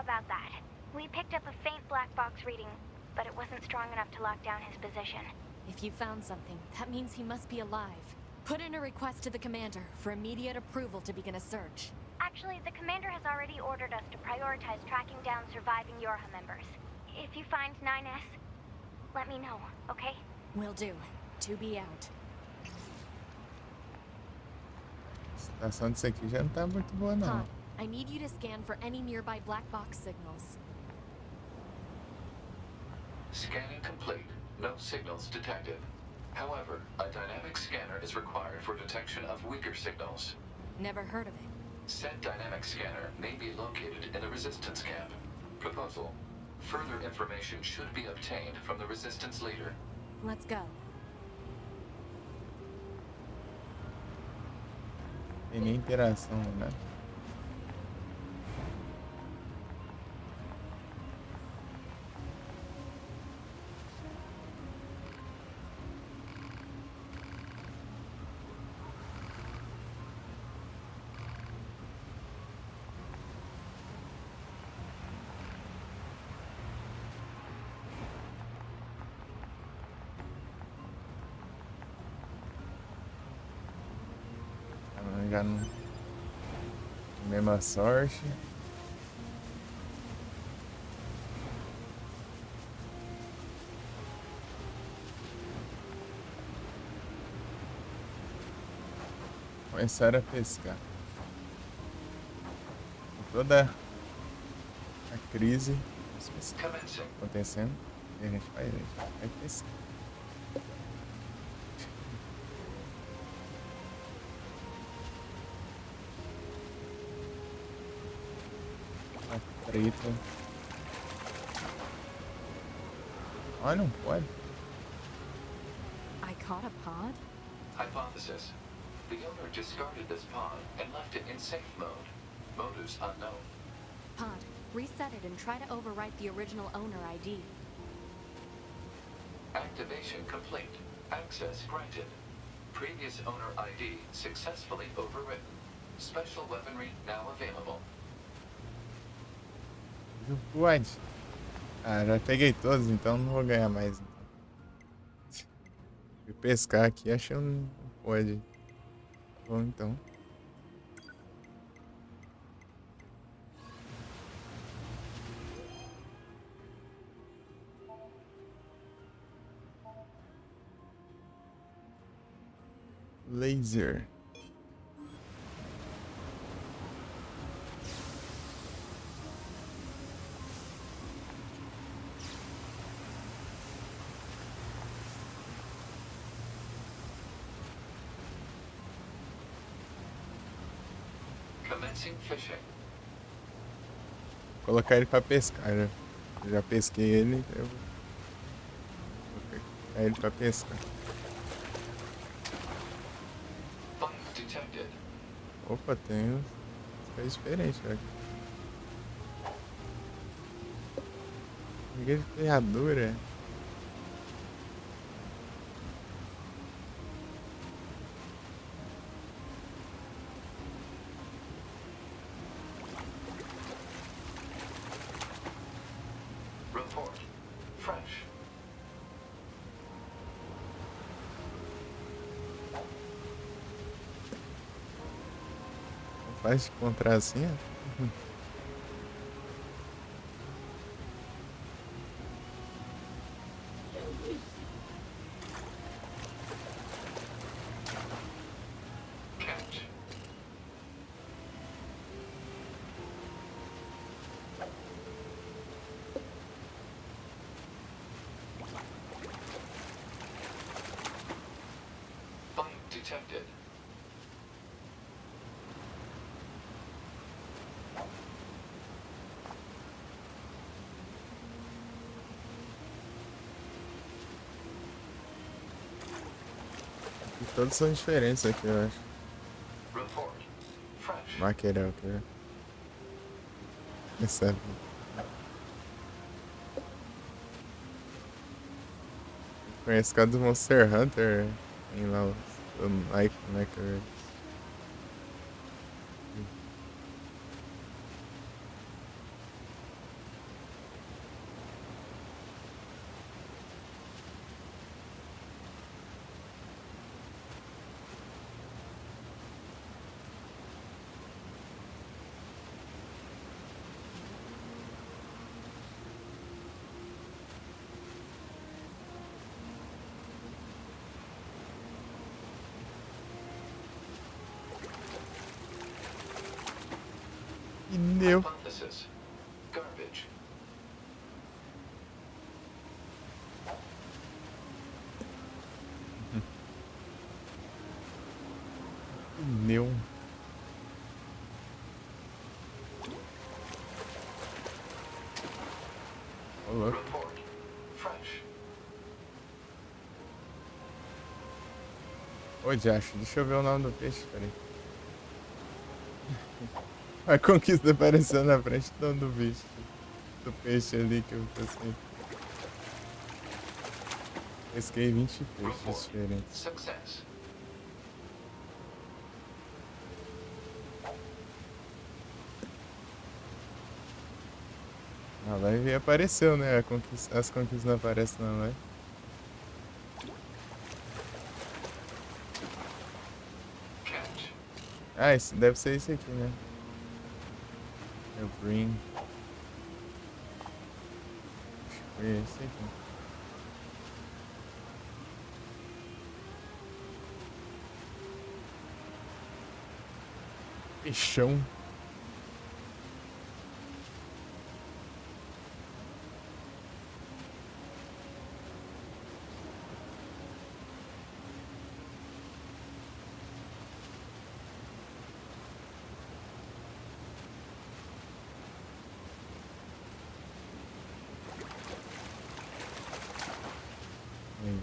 about that. We picked up a faint black box reading, but it wasn't strong enough to lock down his position. If you found something, that means he must be alive. Put in a request to the commander for immediate approval to begin a search. Actually, the commander has already ordered us to prioritize tracking down surviving Yorha members. If you find 9S, let me know, okay? Will do. To be out. A situação disso aqui já não tá muito boa, não. Han, I need you to scan for any nearby black box signals. Scanning complete. No signals detected. However, a dynamic scanner is required for detection of weaker signals. Never heard of it. Said dynamic scanner may be located in the resistance camp. Proposal. Further information should be obtained from the resistance leader. Let's go. Tem nem interação, né? já não. Mesma sorte. Começaram a pescar. Com toda a crise acontecendo, o que a gente faz? A gente vai pescar. A treta. Ah, não pode. I caught a pod? Hypothesis. The owner discarded this pod and left it in safe mode. Motives unknown. Pod, reset it and try to overwrite the original owner ID. Activation complete. Access granted. Previous owner ID successfully overwritten. Special weaponry now available. Não pode. Ah, já peguei todos, então não vou ganhar mais. Fui pescar aqui, achei um. Não pode. Tá bom, então. Laser. Commencing fishing. Colocar ele pra pescar, né? Eu já pesquei ele, eu vou colocar ele pra pescar. Bite detected. Opa, tem uns coisas diferentes aqui. Liga de ferradura. Report. Fresh. Faz de encontrar assim, ó. Catch. Bite detected. E todos são diferentes aqui, eu acho. Report. Fresh. Maquerel, quer ver? Esse é... Conheço cada do Monster Hunter. Tem lá o Nike Maker. Pneu. Hypothesis. Garbage. Pneu. Ô, louco. Report. Fresh. Ô, Josh, deixa eu ver o nome do peixe, peraí. A conquista apareceu na frente do nome do bicho. Do peixe ali que eu pesquei. Pesquei 20 peixes diferentes. Success. Na live apareceu, né? As conquistas não aparecem na live. Catch. Ah, esse deve ser esse aqui, né? É o Green. Acho que foi esse aqui. Peixão.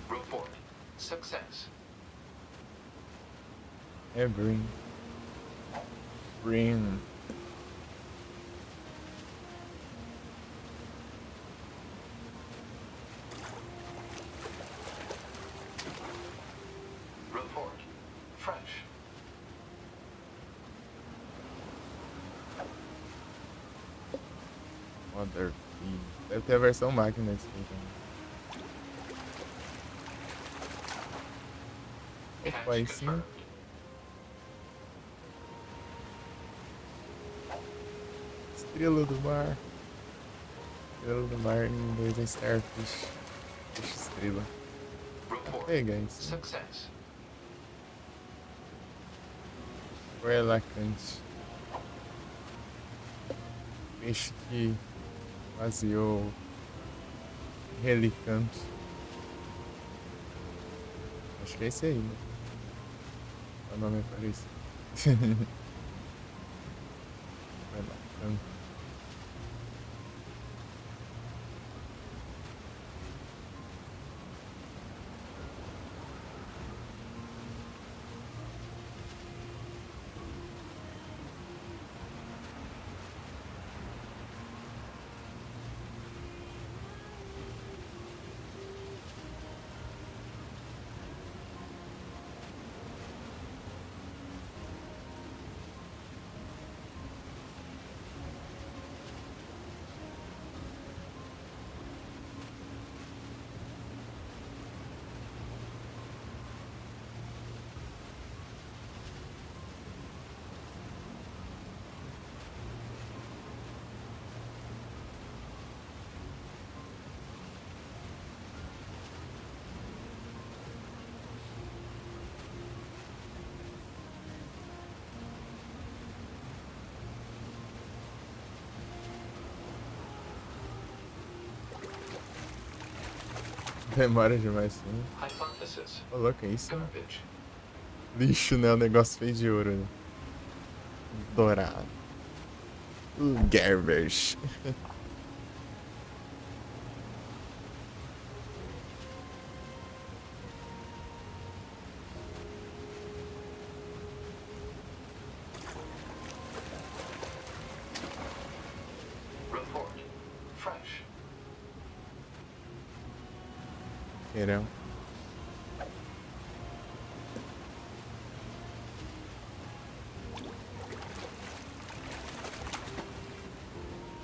Report. Success. É Green. Green. Report. Fresh. Mother Feed. Deve ter a versão máquina desse aqui também. Opa, aí sim. Estrela do mar. Estrela do mar em inglês é Starfish. Peixe estrela. Report. Pega isso. Success. Relacante. Peixe que vaziou. Relicante. Acho que é esse aí, né? O nome é parecido. Relacante. Demora demais, sim. Hypothesis. Ô, louco, é isso? Garbage. Lixo, né? O negócio feito de ouro, né? Dourado. Garbage. Report. Fresh. Queirão.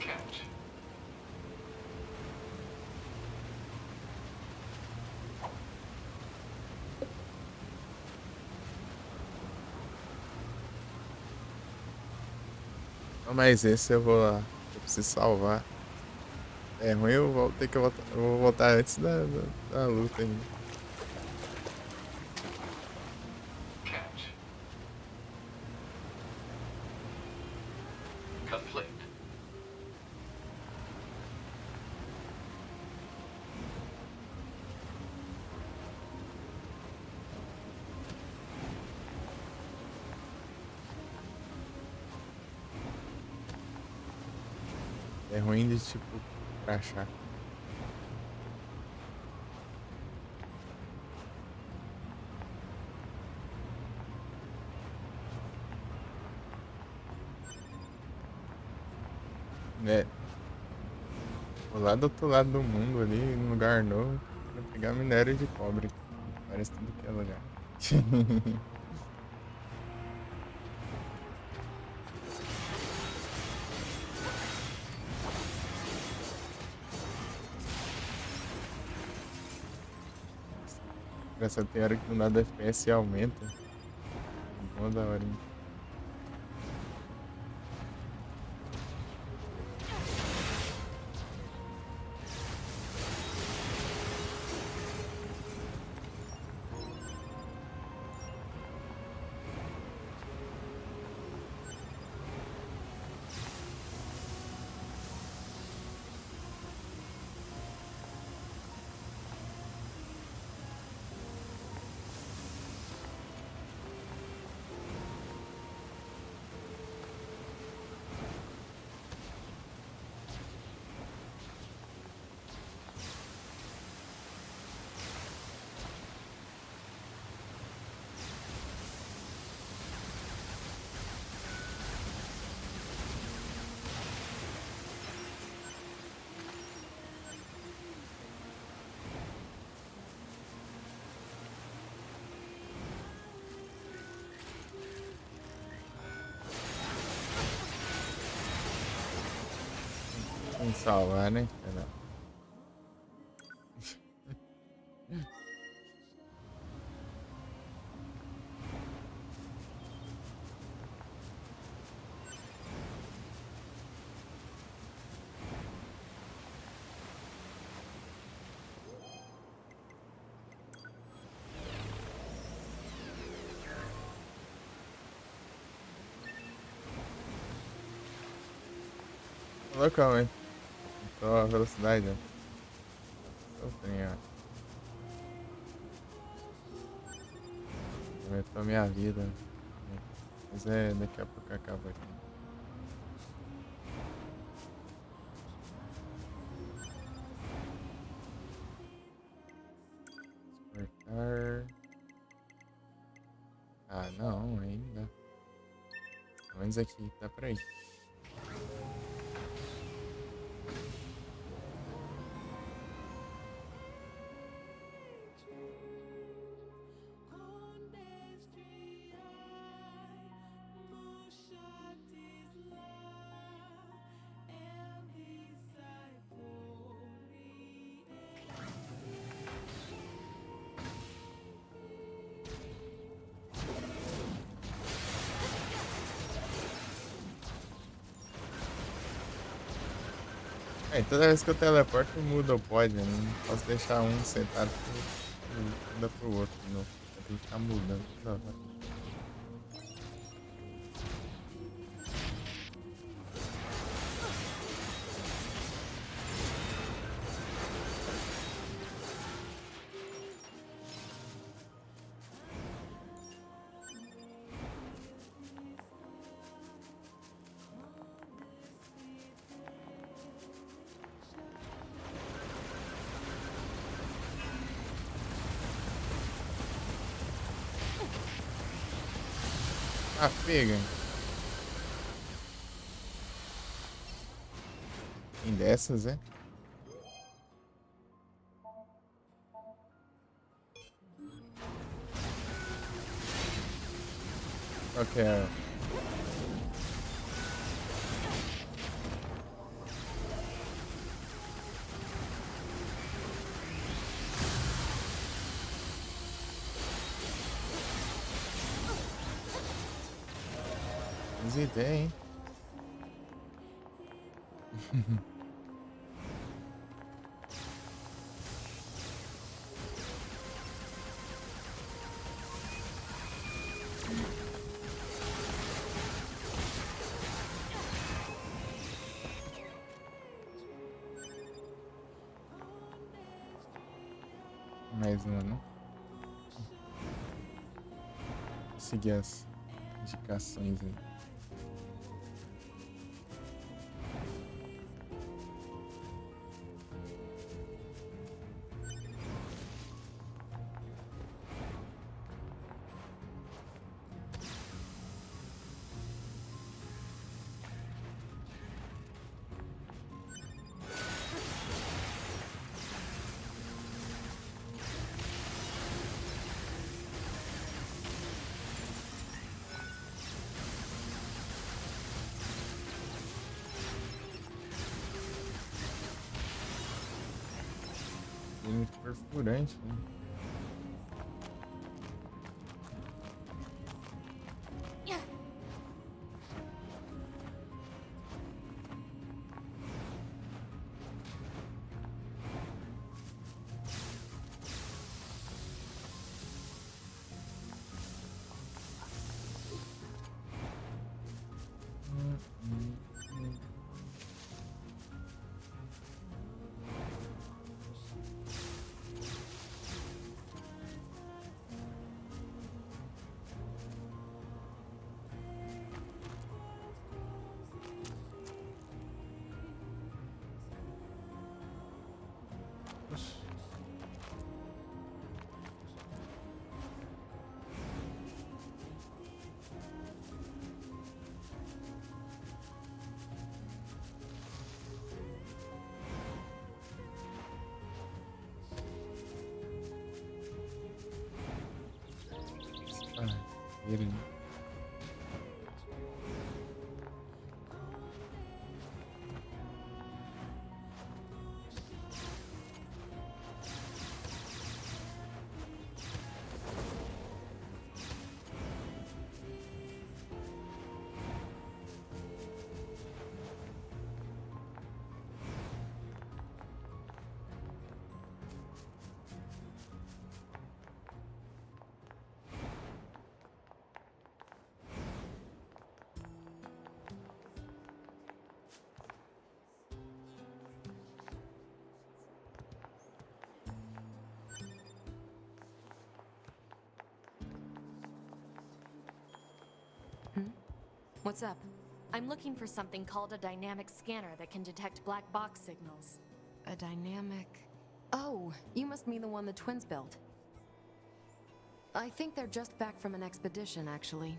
Catch. Mas esse eu vou lá. Eu preciso salvar. É ruim, eu vou ter que voltar. Eu vou voltar antes da luta ainda. Catch. Complete. É ruim de tipo crachar. Né? Vou lá do outro lado do mundo ali, num lugar novo, pra pegar minério de cobre. Parece tudo que é lugar. Engraçado, tem hora que do nada FPS aumenta. Bom da hora, hein? salvar, né? Cara? Loucão, hein? Tô a velocidade, ó. Sofrinha. Aumentou a minha vida. Mas é, daqui a pouco acaba aqui. Exportar. Ah, não, ainda. Pelo menos aqui, dá pra ir. É, toda vez que eu teleporto muda o pod, né? Não posso deixar um sentado e muda pro outro de novo. Eu tenho que ficar mudando toda hora. Ah, pega. Tem dessas, é? Ok. Visitei, hein? Mais uma, né? Seguir as indicações aí. Muito perfurante, né? Ele. What's up? I'm looking for something called a dynamic scanner that can detect black box signals. A dynamic... Oh, you must mean the one the twins built. I think they're just back from an expedition, actually.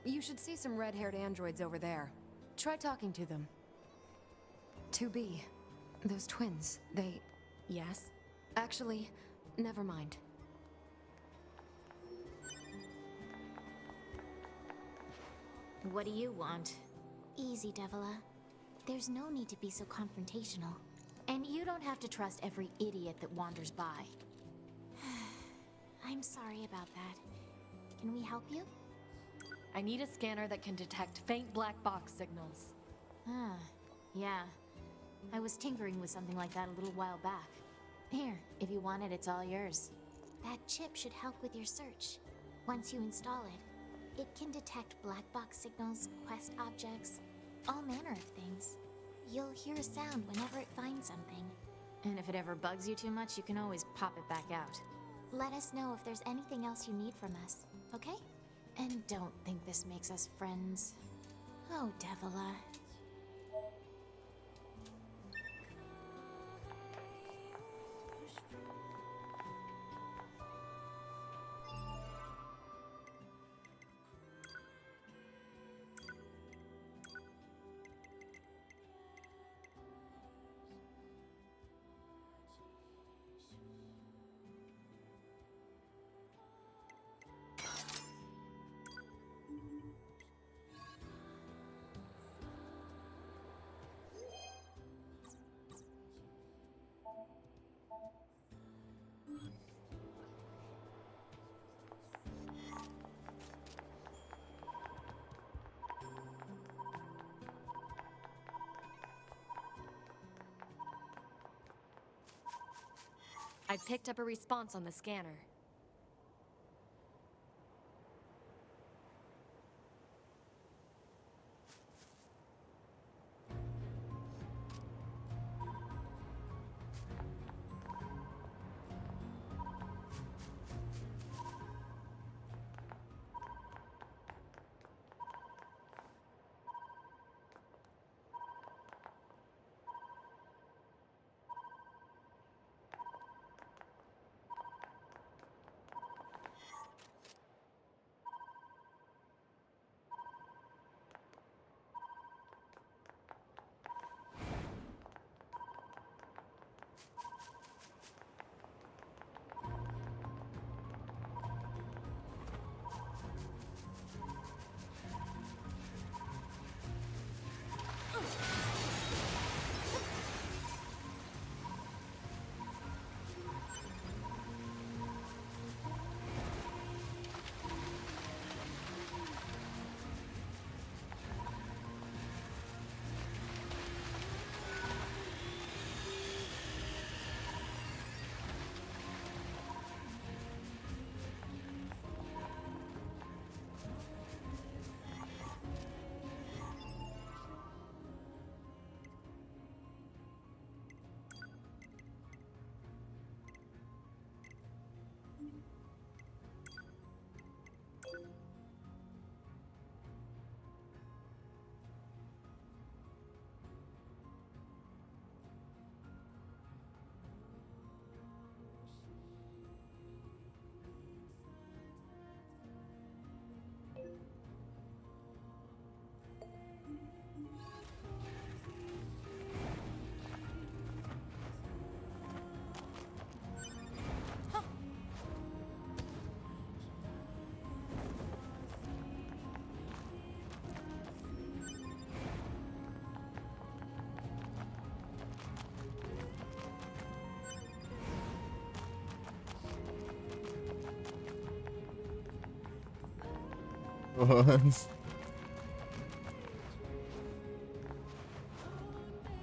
You should see some red-haired androids over there. Try talking to them. 2B. Those twins, they... Yes? Actually, never mind. What do you want? Easy, Devila. There's no need to be so confrontational. And you don't have to trust every idiot that wanders by. I'm sorry about that. Can we help you? I need a scanner that can detect faint black box signals. Yeah. I was tinkering with something like that a little while back. Here, if you want it, it's all yours. That chip should help with your search. Once you install it, it can detect black box signals, quest objects, all manner of things. You'll hear a sound whenever it finds something. And if it ever bugs you too much, you can always pop it back out. Let us know if there's anything else you need from us, okay? And don't think this makes us friends. Oh, Devila. I picked up a response on the scanner. Once.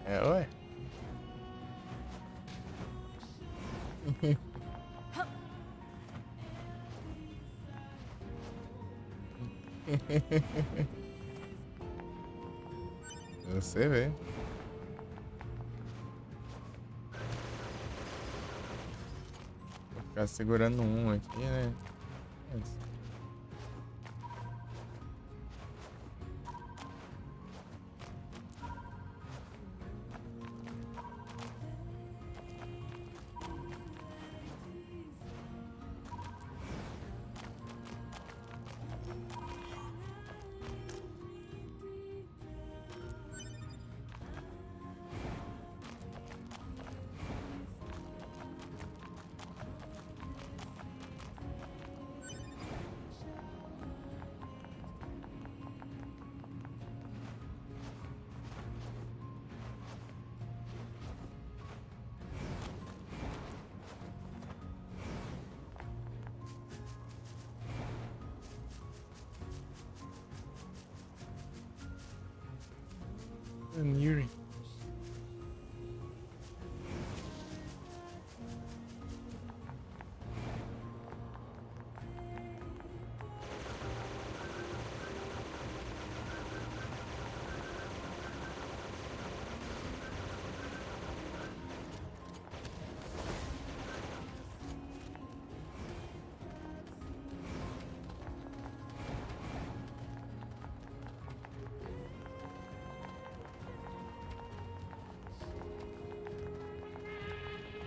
É, ué. Você vê. Vou ficar segurando um aqui, né? Yuri.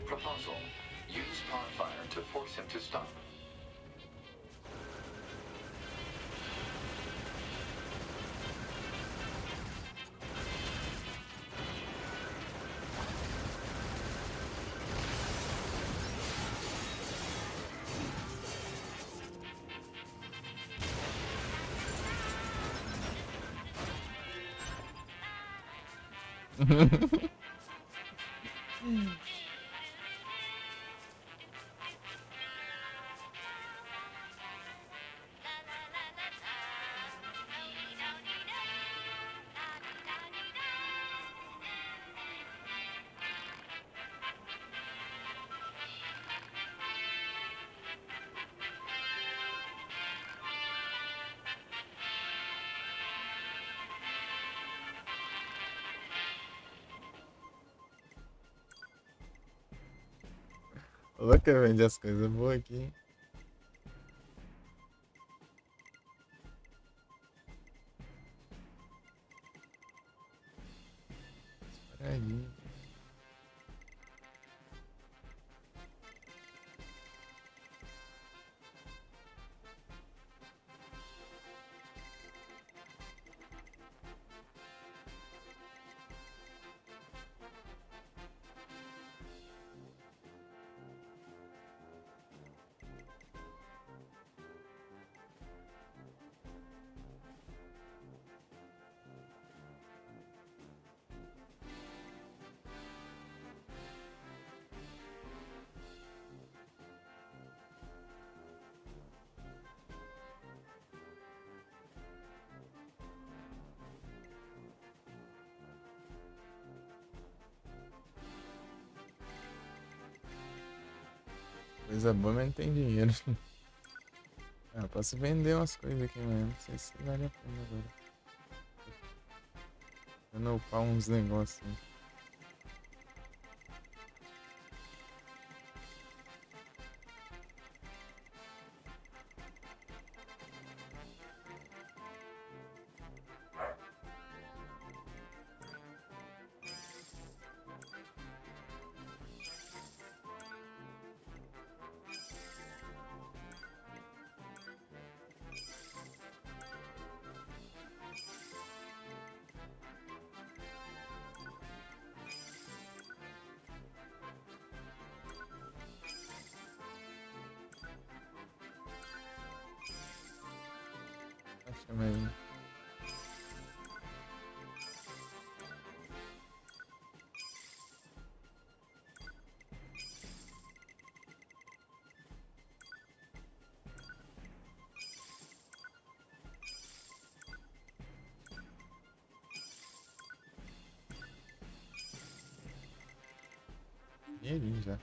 Proposal. Use pod fire to force him to stop. O Luca vende as coisas boas aqui, hein? Espera aí. Coisa boa, mas não tem dinheiro. Ah, posso vender umas coisas aqui mesmo. Não sei se vale a pena agora. Eu não upar uns negócios. Também. Dinheirinho já.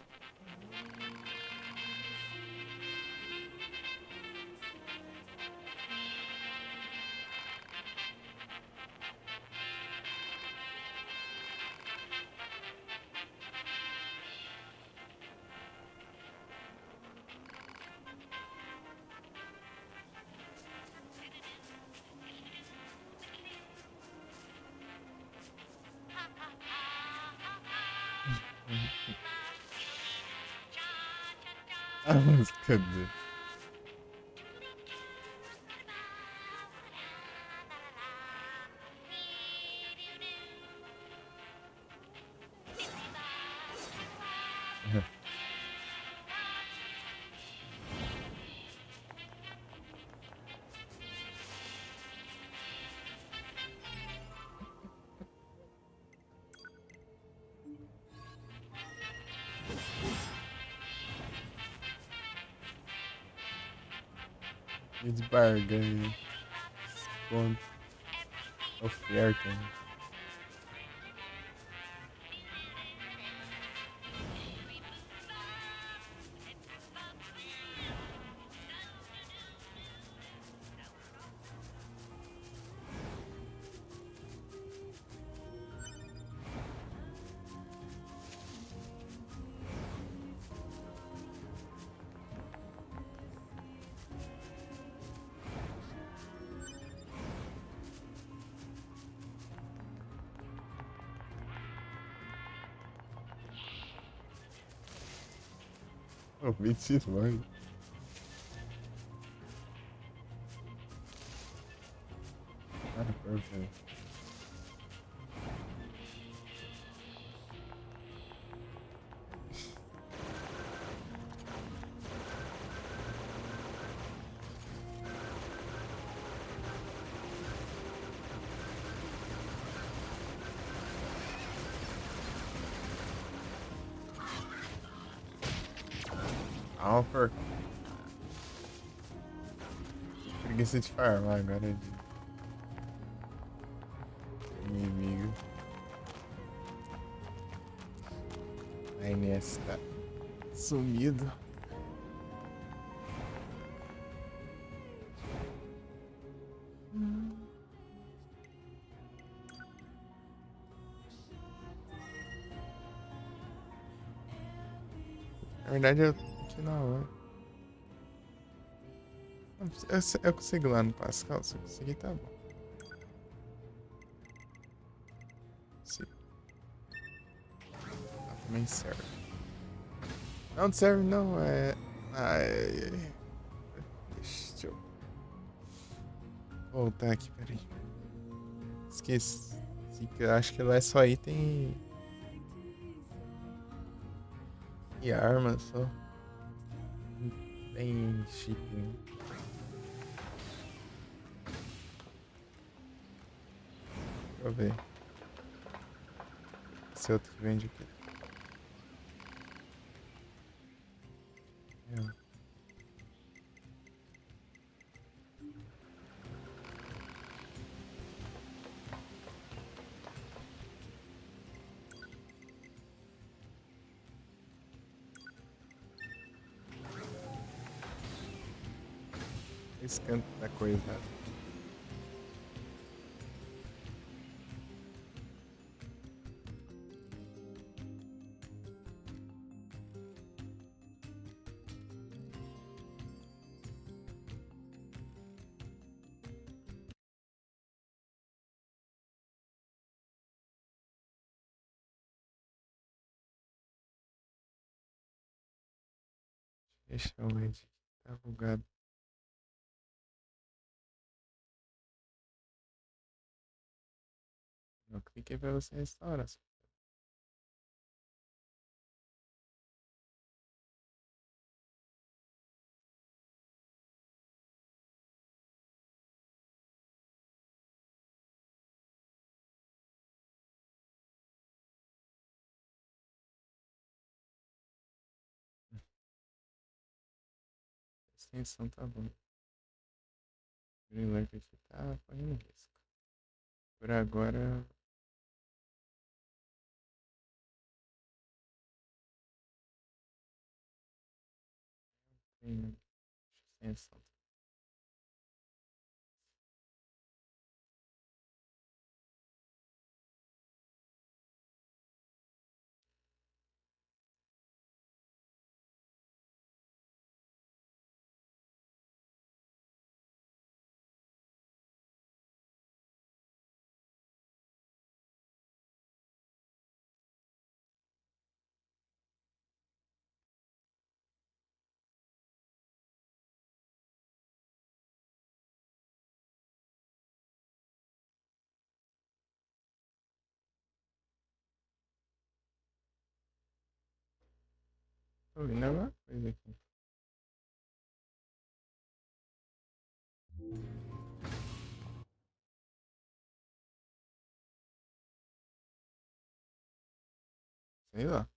A música dele. It's bargain. Desconto. Oferta. Ouvi de longe. Ah, perfeito. Alper. Preguiça de farmar agora de inimigo. A Inês tá sumido. Na verdade eu aqui na hora. Eu consigo lá no Pascal, se eu conseguir tá bom. Sim. Ah, também serve. Não serve não, é. Ai. Deixa eu voltar aqui, peraí. Esqueci. Eu acho que lá é só item e arma só. Bem chique, né? Deixa eu ver. Esse outro que vende aqui. É. Esse canto da coisa. Deixa eu ver aqui. Tá bugado. Eu cliquei pra você restaurar. A extensão tá bom. O Greenlight aqui tá correndo risco. Por agora. Tem extensão. Tô ouvindo alguma coisa aqui. Sei lá.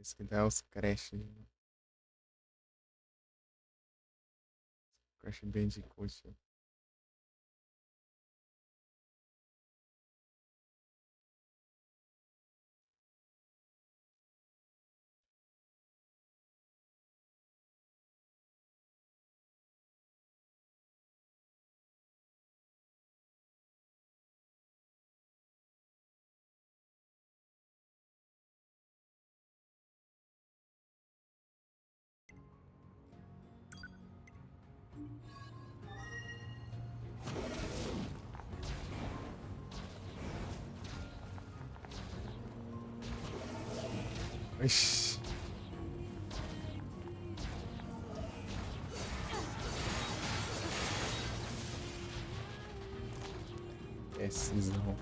Isso que dá os crash. Crash Bandicoot. Ixi. FPSzão.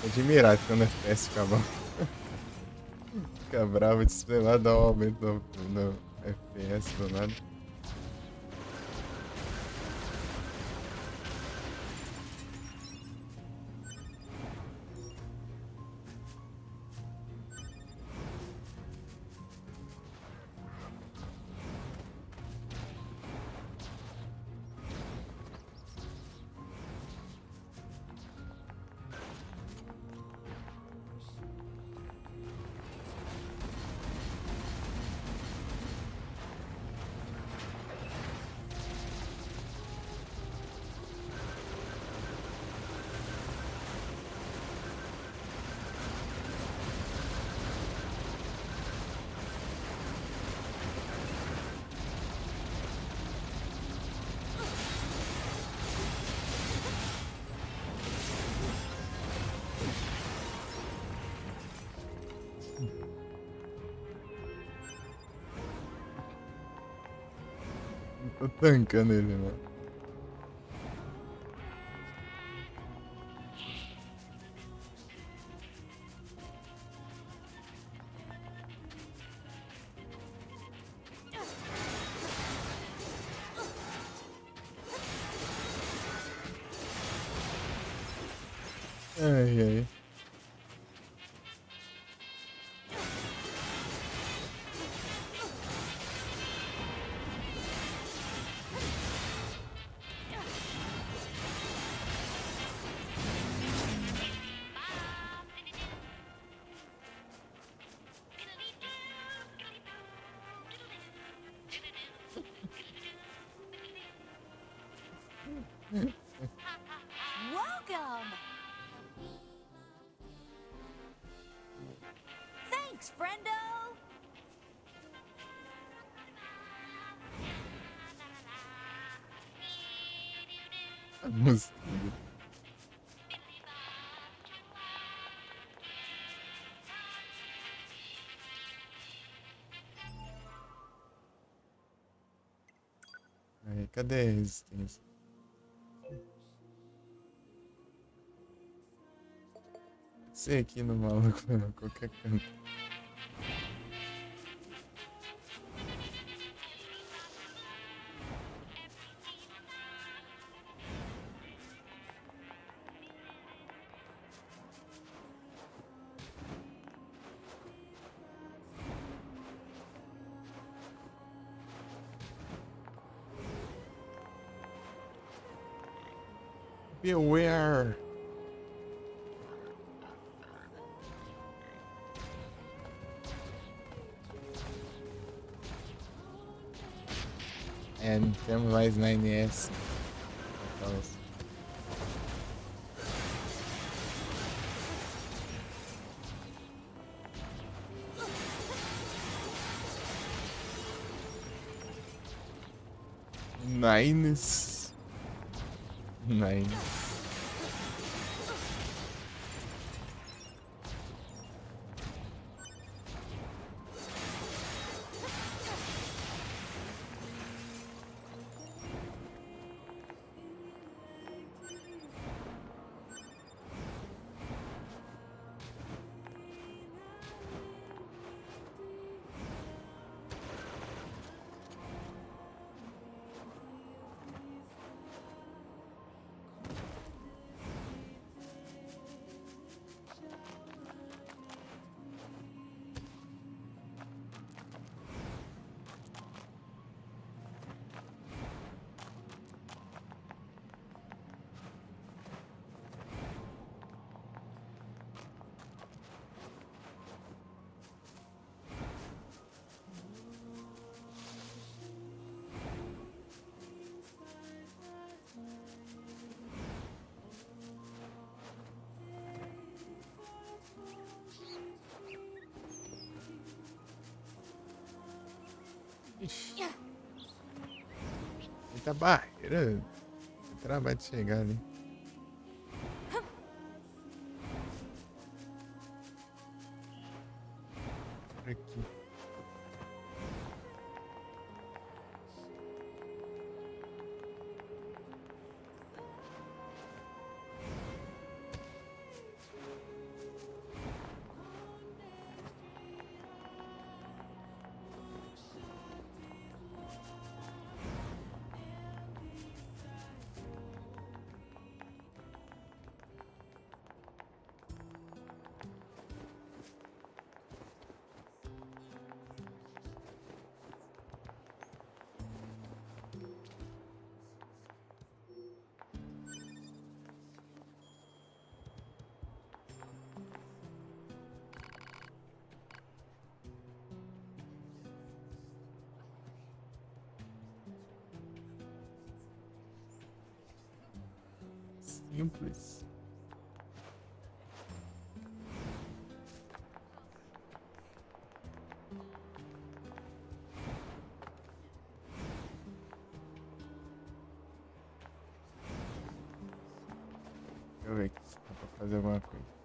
Admirar quando o FPS fica bom. Fica bravo de sei lá, dar um aumento no FPS do nada. Tô tancando ele, mano. Ai, ai. Welcome! Thanks, friendo! A música. Aí, cadê a resistência? Sei aqui no maluco, qualquer canto. Beware! And temos mais 9S. Nines. Nines. Ixi. Eita barreira. Trabalho de chegar ali. Por aqui. Simples. Deixa eu ver aqui se dá pra fazer alguma coisa.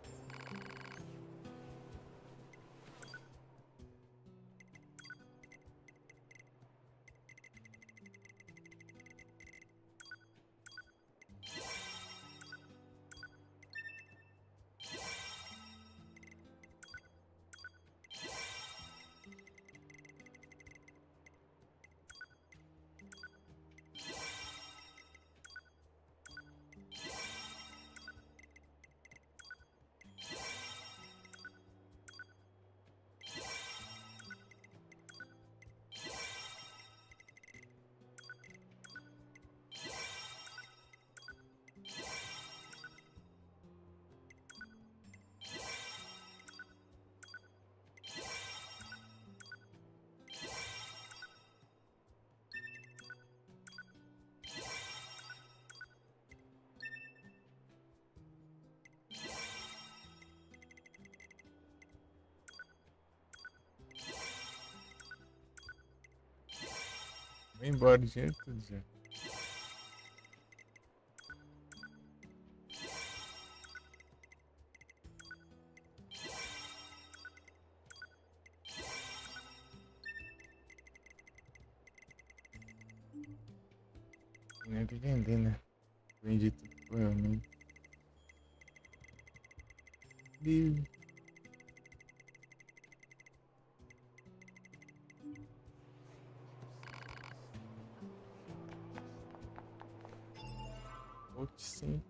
Vou embora de dinheiro tudo já. Nem o que vender, né? Vendi tudo provavelmente. E... sim.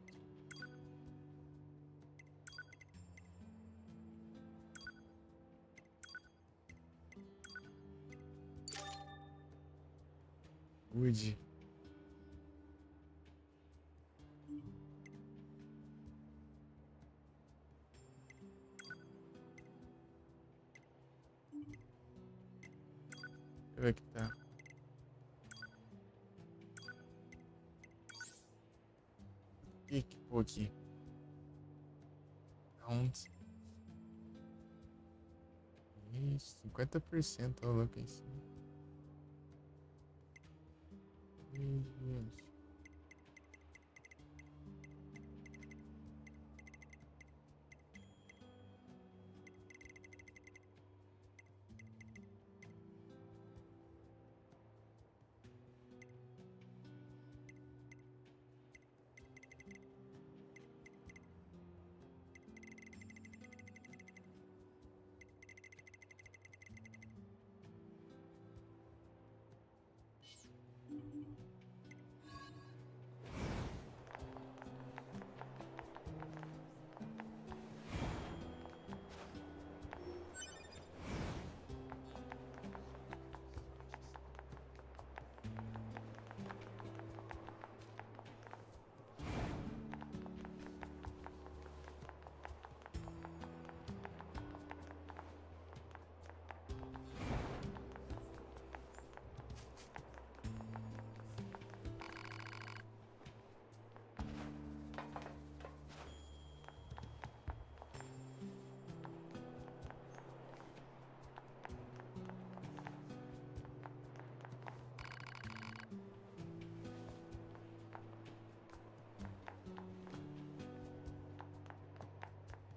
Wood. Deixa eu ver o que tá. Que pôr aqui? Aonde? Isso, 50%, ó, louco em cima. Gente.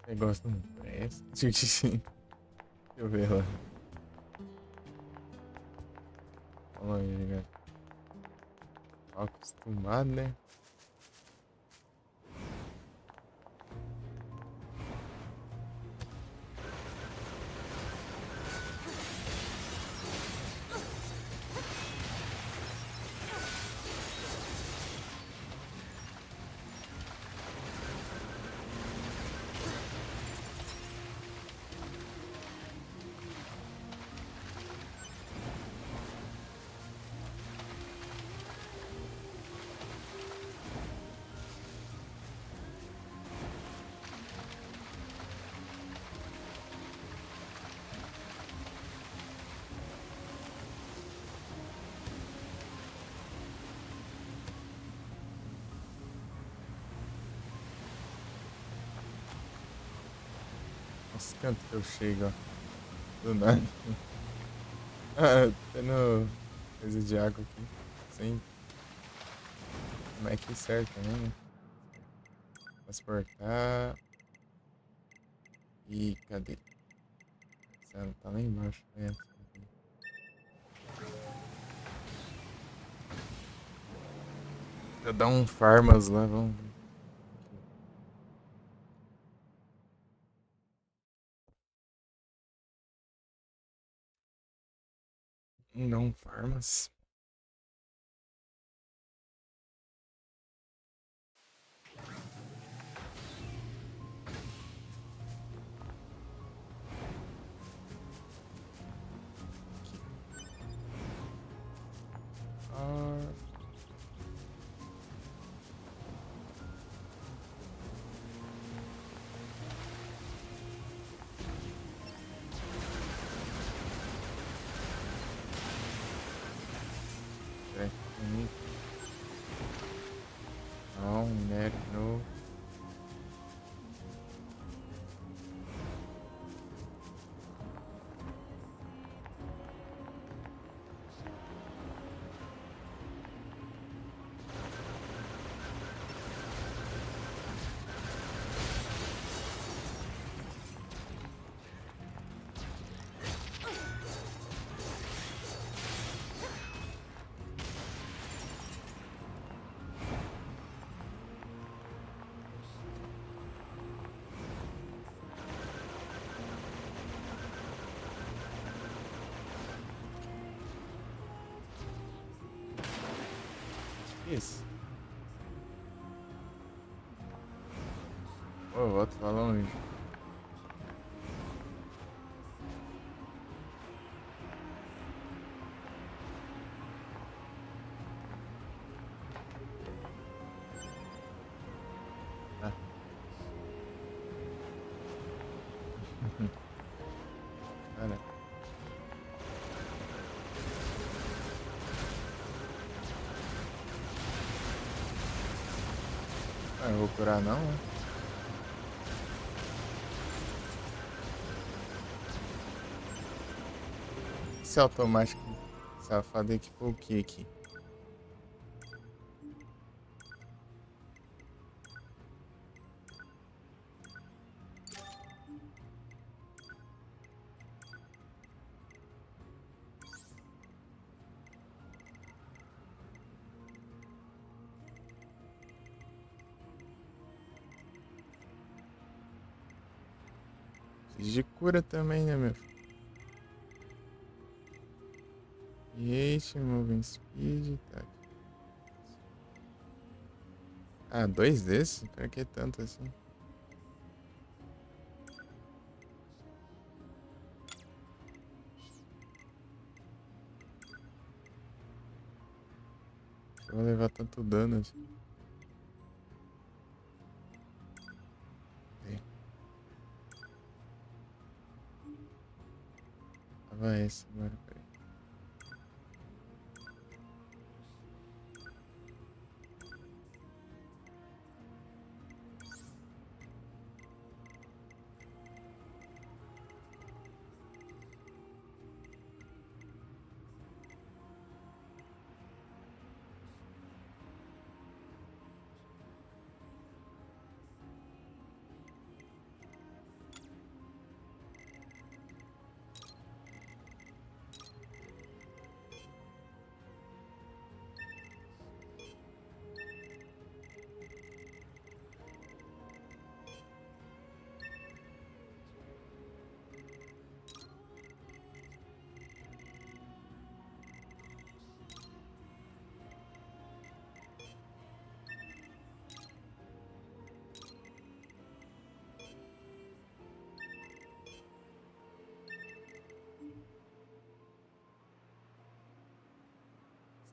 Negócio não presta. Deixa eu ver lá. Vamos lá, gente. Tô acostumado, né? Nossa, tanto que eu chego, ó. Do nada. Ah, tendo coisa de água aqui. Sem. Como é que serve também, né? Transportar. E cadê? Essa tá lá embaixo. É. Eu dar um farmas lá, vamos ver. Não farmas. Ah, é. Não, minério novo. Isso. Pô, eu volto lá longe. Ah. Cara. Ah, eu vou curar não, né? Esse automático safado equipou o que aqui? De cura também, né, meu filho? Create, moving speed, tá. Ah, dois desses? Pra que tanto assim? Eu vou levar tanto dano assim. Tava esse agora, peraí.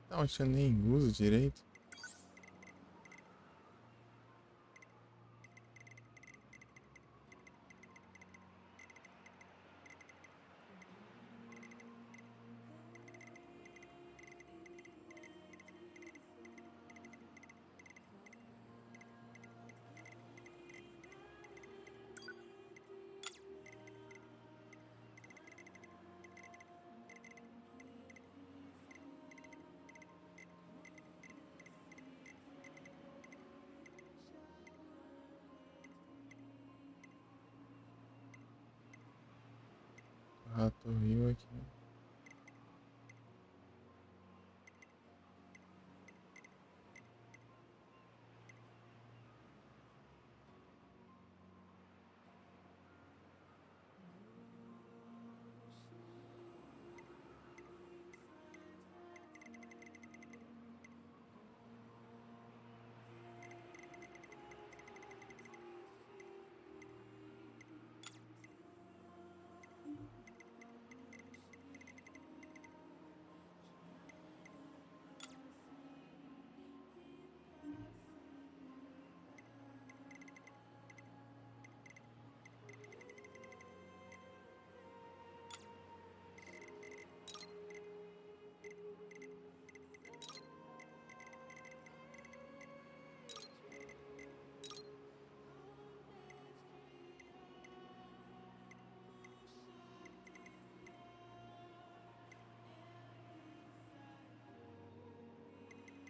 Não, acho que eu nem uso direito. Rato Rio aqui.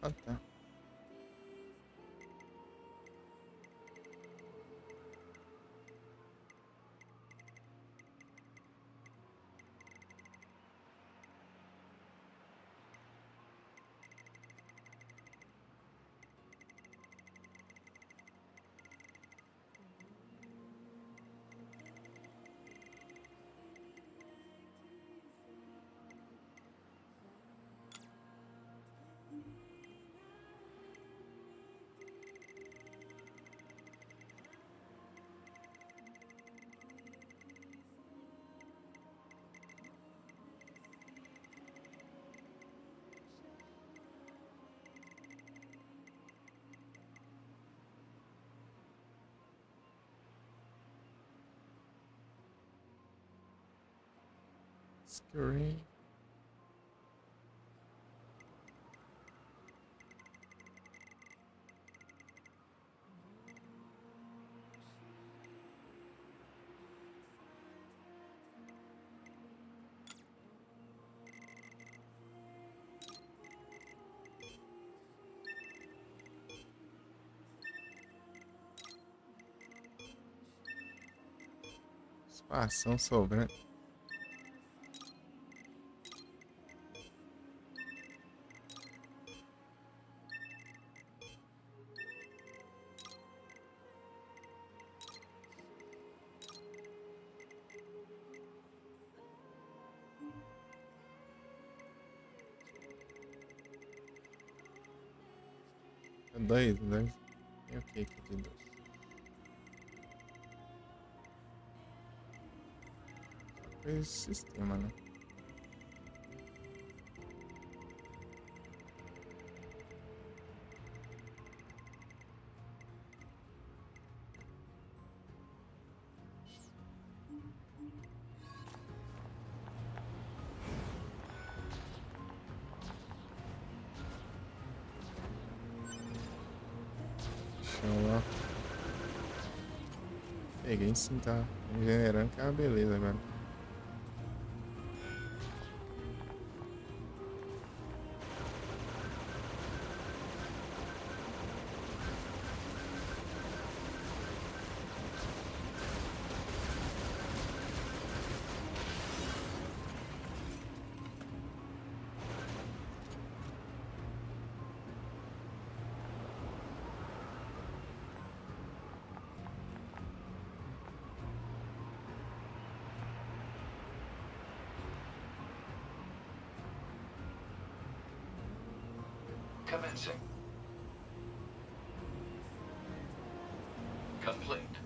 Ah, tá. Screen. Espação sobrando. Dois. E o que aqui de dois? Coisa de sistema, né? Show lá. Peguei sim, tá regenerando, que é uma beleza agora. Commencing. Complete.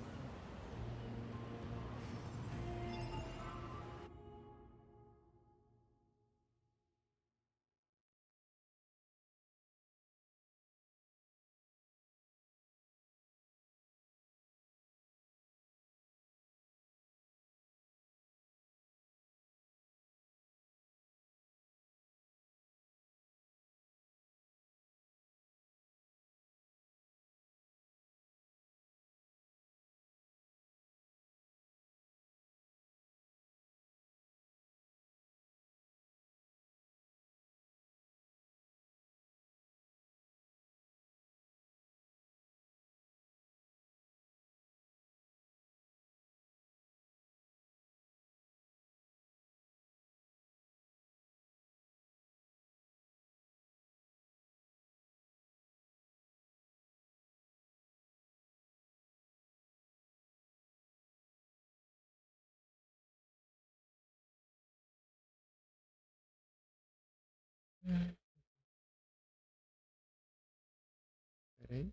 Peraí.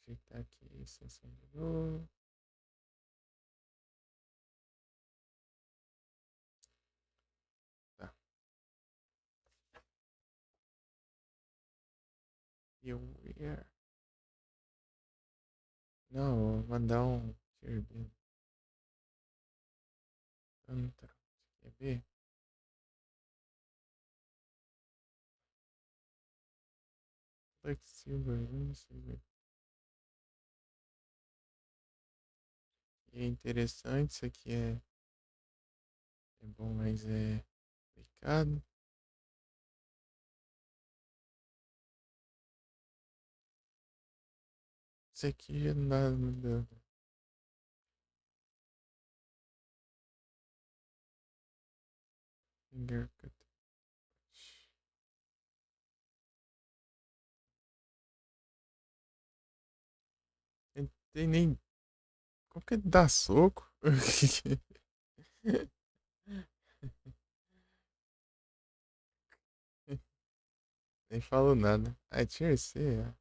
Ajeitar aqui, acendedor. Tá. Here we are. Não, vou mandar um turbine. Quer ver? Silver, vamos ver. E é interessante, isso aqui é bom, mas é complicado. Isso aqui já não dá mudando. Finger cut. Não tem nem. Como que dá soco? Nem falo nada. Ah, tinha esse, ó.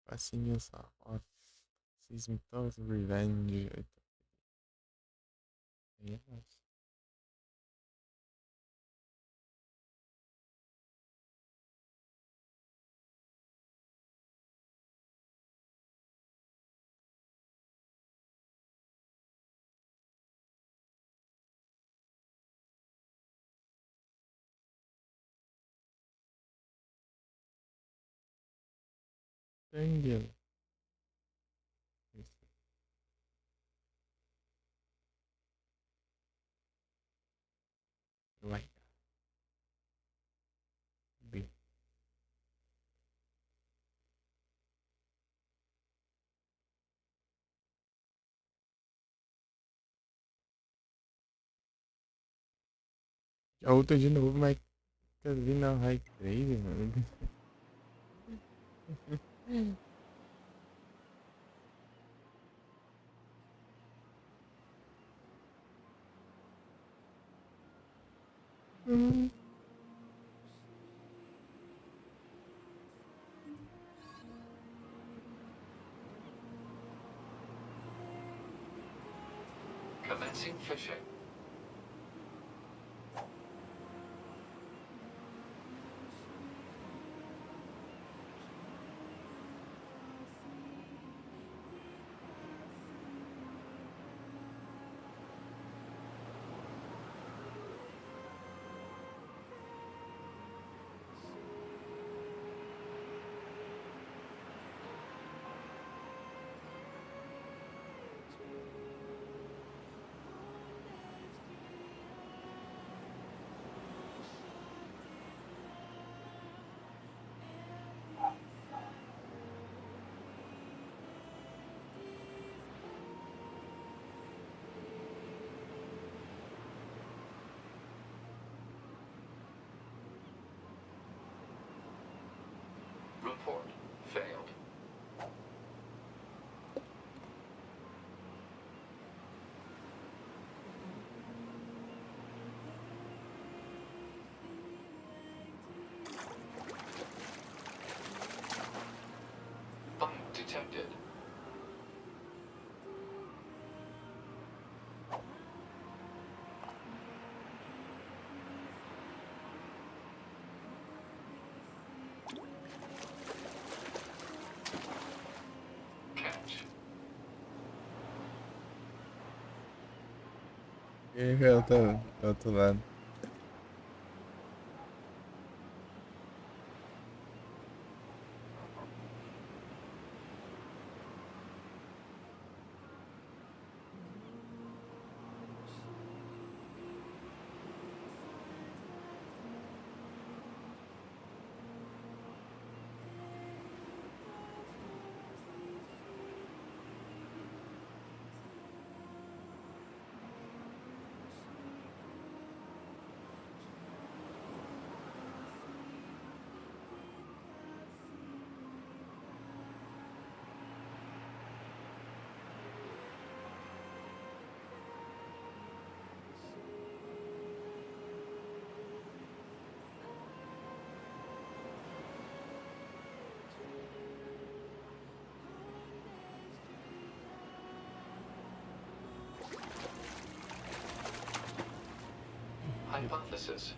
Facinho só. Ó. Seismic Revenge. Yes. Triangle. Vai. B. A outra de novo, mas quer vir na High Trade, mano. Commencing fishing. Report failed. Bug detected. Catch. E aí, eu tô do outro lado. Hypothesis.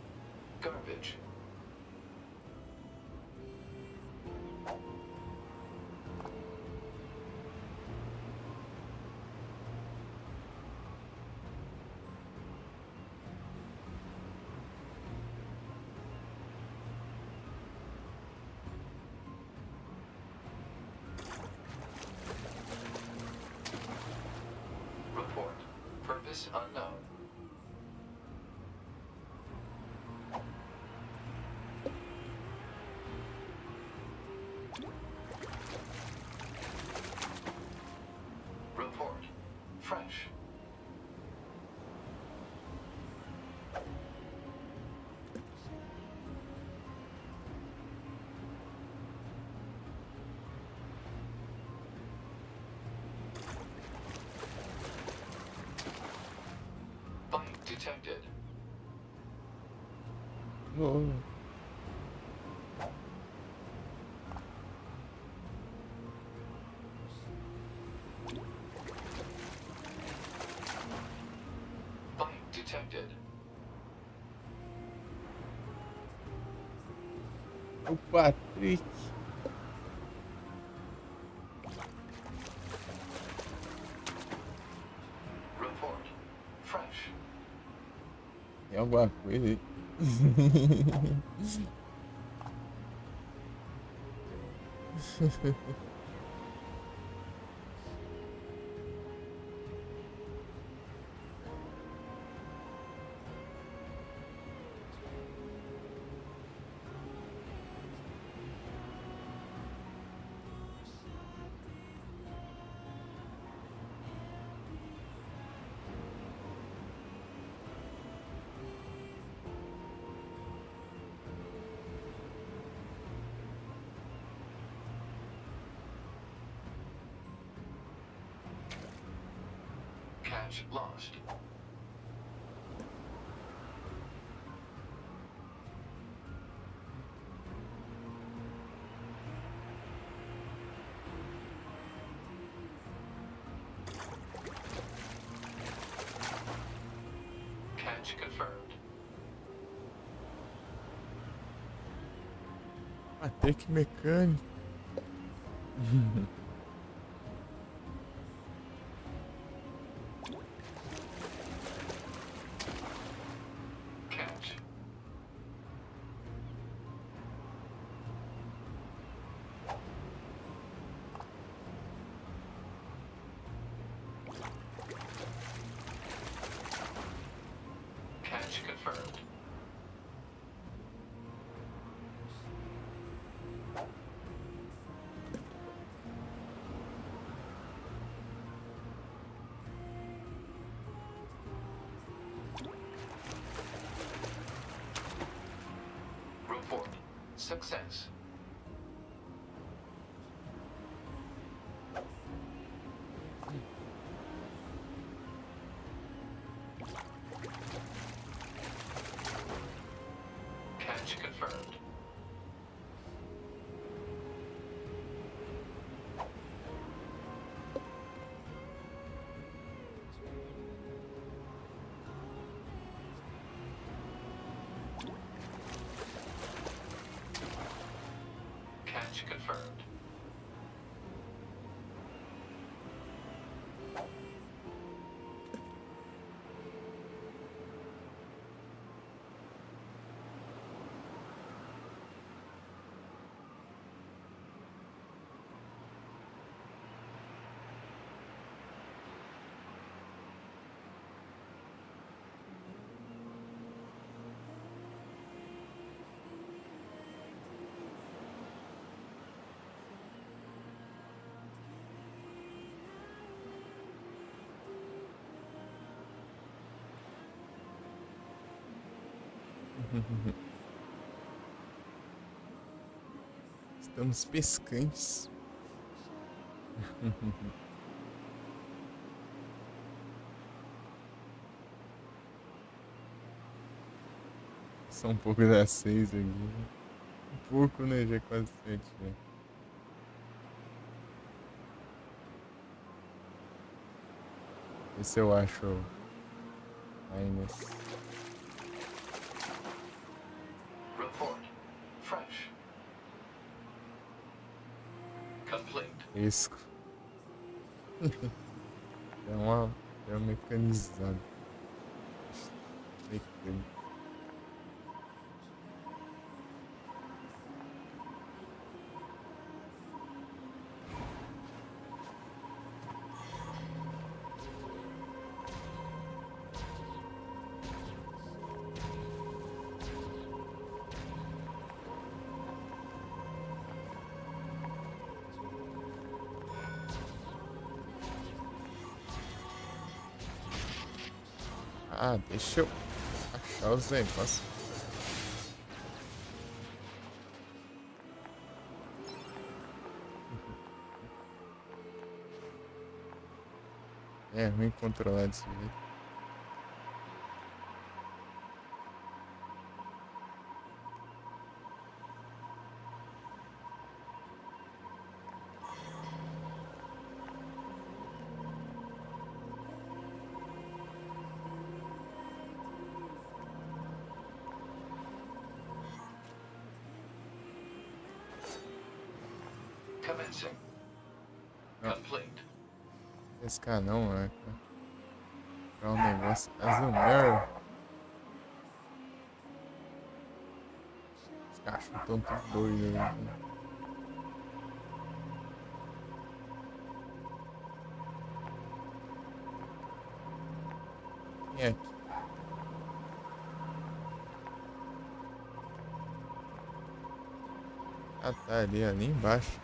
Garbage. Report. Purpose unknown. Report. Fresh. Bite detected. Oh. Bite detected. O Patrick. Report. Fresh. Tem alguma coisa aí? Catch lost. Catch confirmed. Patrick mecânico. Catch. Catch confirmed. Report. Success. Catch confirmed. Catch confirmed. Estamos pescantes. Só um pouco das 6 aqui. Um pouco, né? Já é quase 7, né? Ver se eu acho Minus. fresco. É uma mecanizada. Mecânico. Ah, deixa eu achar os negócios. É ruim controlar desse jeito. Commencing. Não, Complete. esse cara não, é. É um negócio azul. Os cachorros estão tudo doidos aí. Quem é aqui? Ah, tá ali embaixo.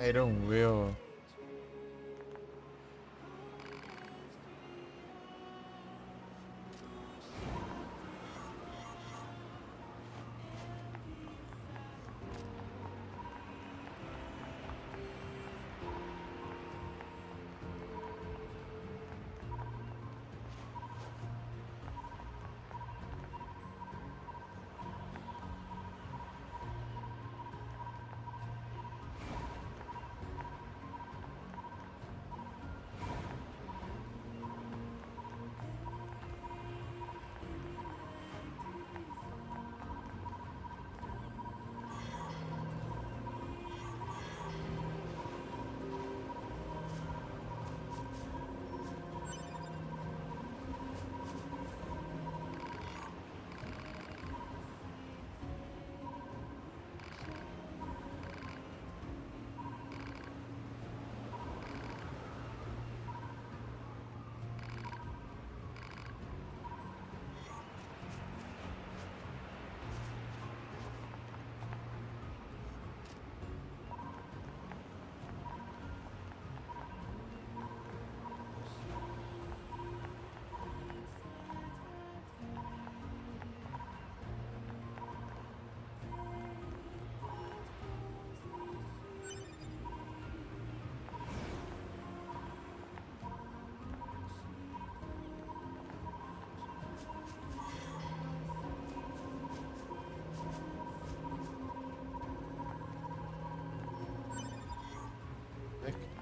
Iron Will.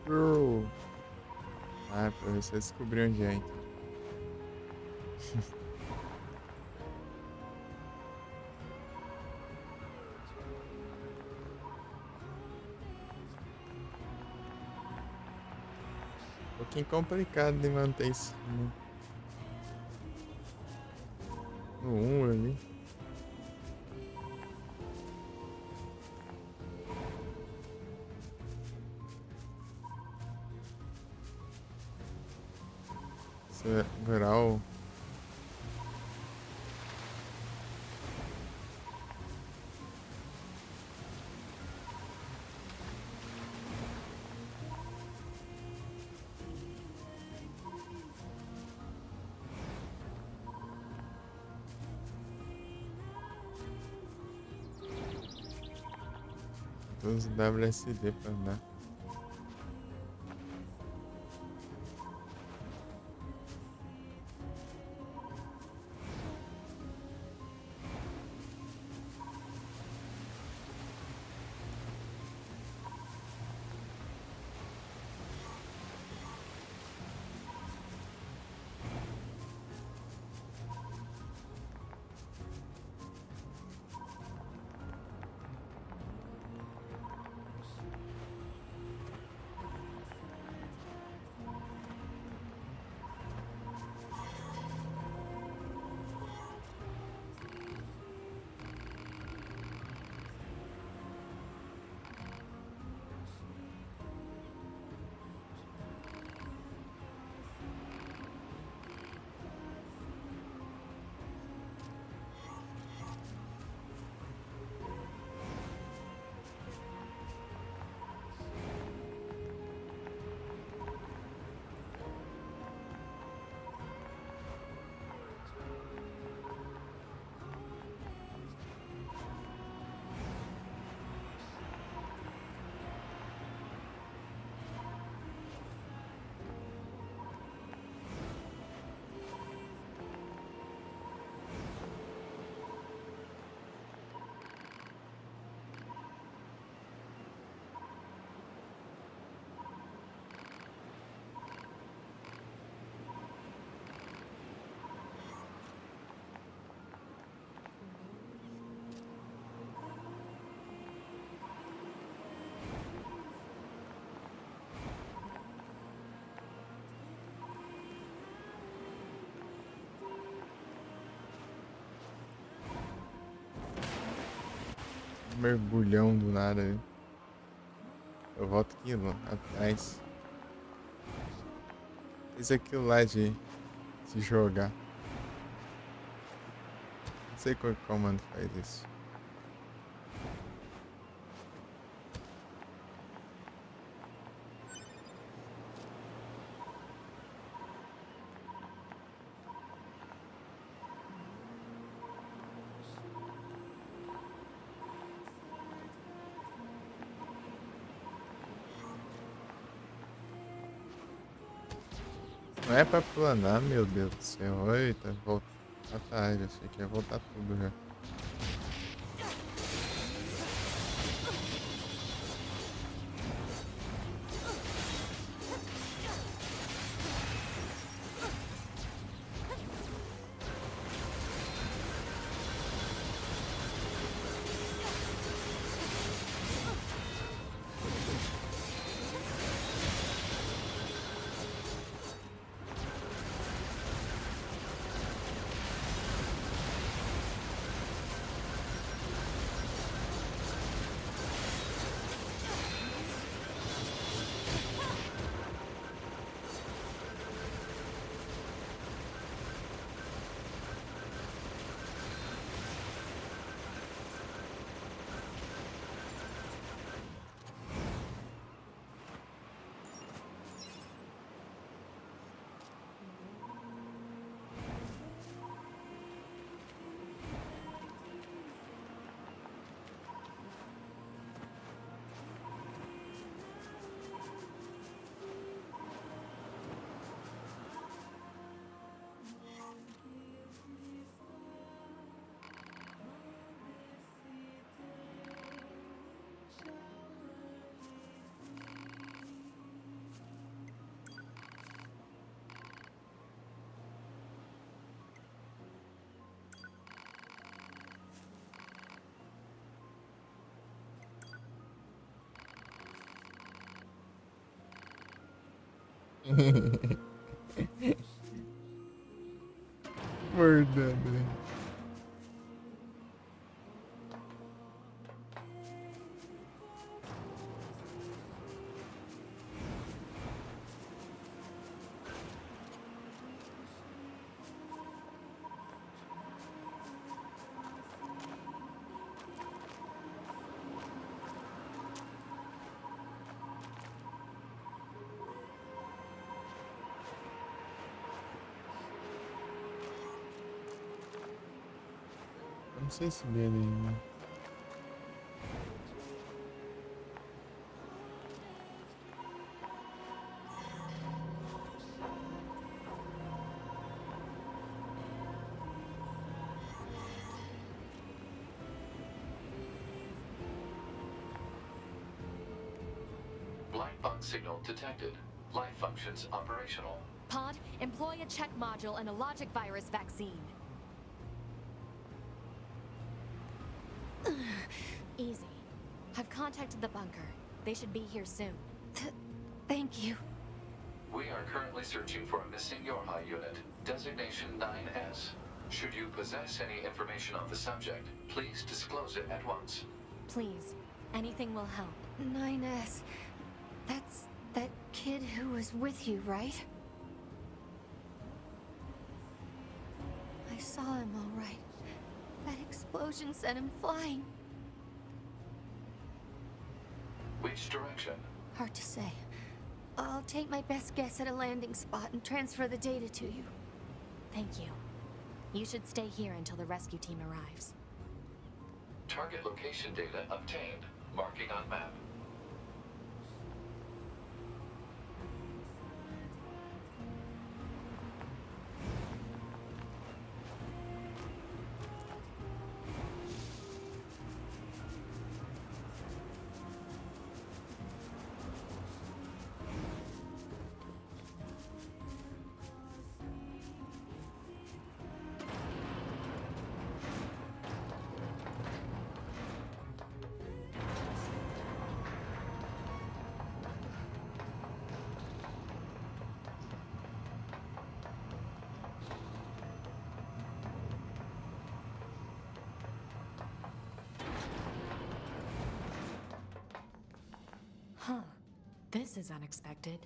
Girl. Ah, pra você descobrir onde é, então. Um pouquinho complicado de manter isso no 1 ali. Grau. Eu uso WSD pra andar. Mergulhão do nada. Eu volto aqui atrás. Fiz aquilo lá de se jogar. Não sei qual comando faz isso. Não é pra planar, meu Deus do céu. Eita, volta. Ah tá, eu achei que ia voltar tudo já. Verdade. Não sei se dele ainda. signal detected. Life functions operational. Pod, employ a check module and a logic virus vaccine. Easy. I've contacted the bunker. They should be here soon. Thank you. We are currently searching for a missing Yorha unit, designation 9S. Should you possess any information on the subject, please disclose it at once. Please, anything will help. 9S. That's that kid who was with you, right? I saw him all right. That explosion sent him flying. Which direction? Hard to say. I'll take my best guess at a landing spot and transfer the data to you. Thank you. You should stay here until the rescue team arrives. Target location data obtained. Marking on map. Huh. This is unexpected.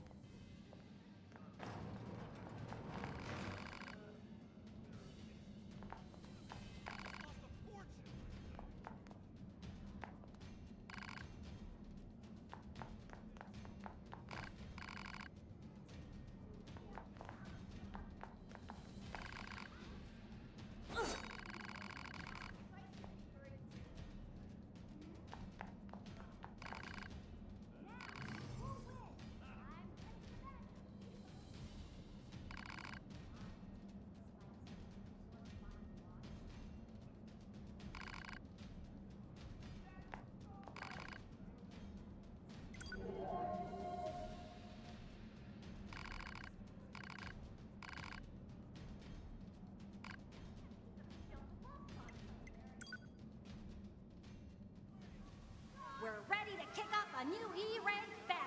We're ready to kick off a new E-rank battle.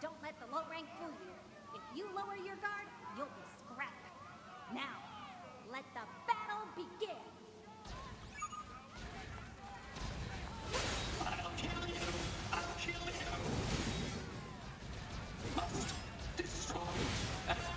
Don't let the low rank fool you. If you lower your guard, you'll be scrapped. Now, let the battle begin. I'll kill you. I'll kill you. Must destroy everything.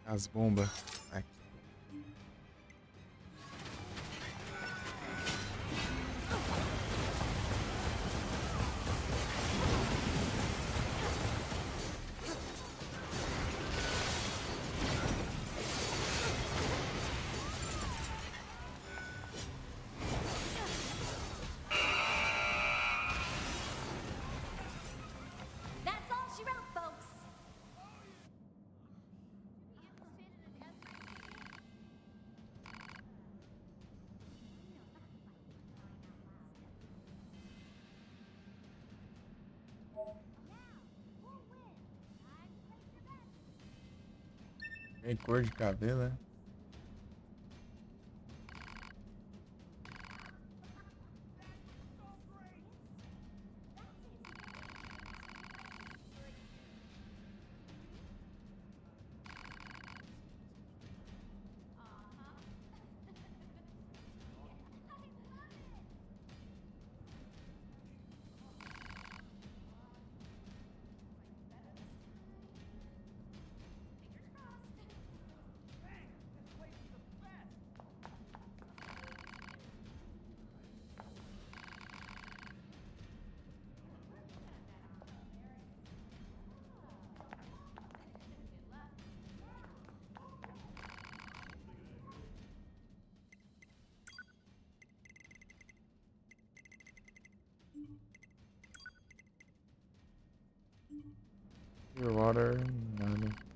As bombas. Aqui. Tem cor de cabelo, né? Pure water, nada.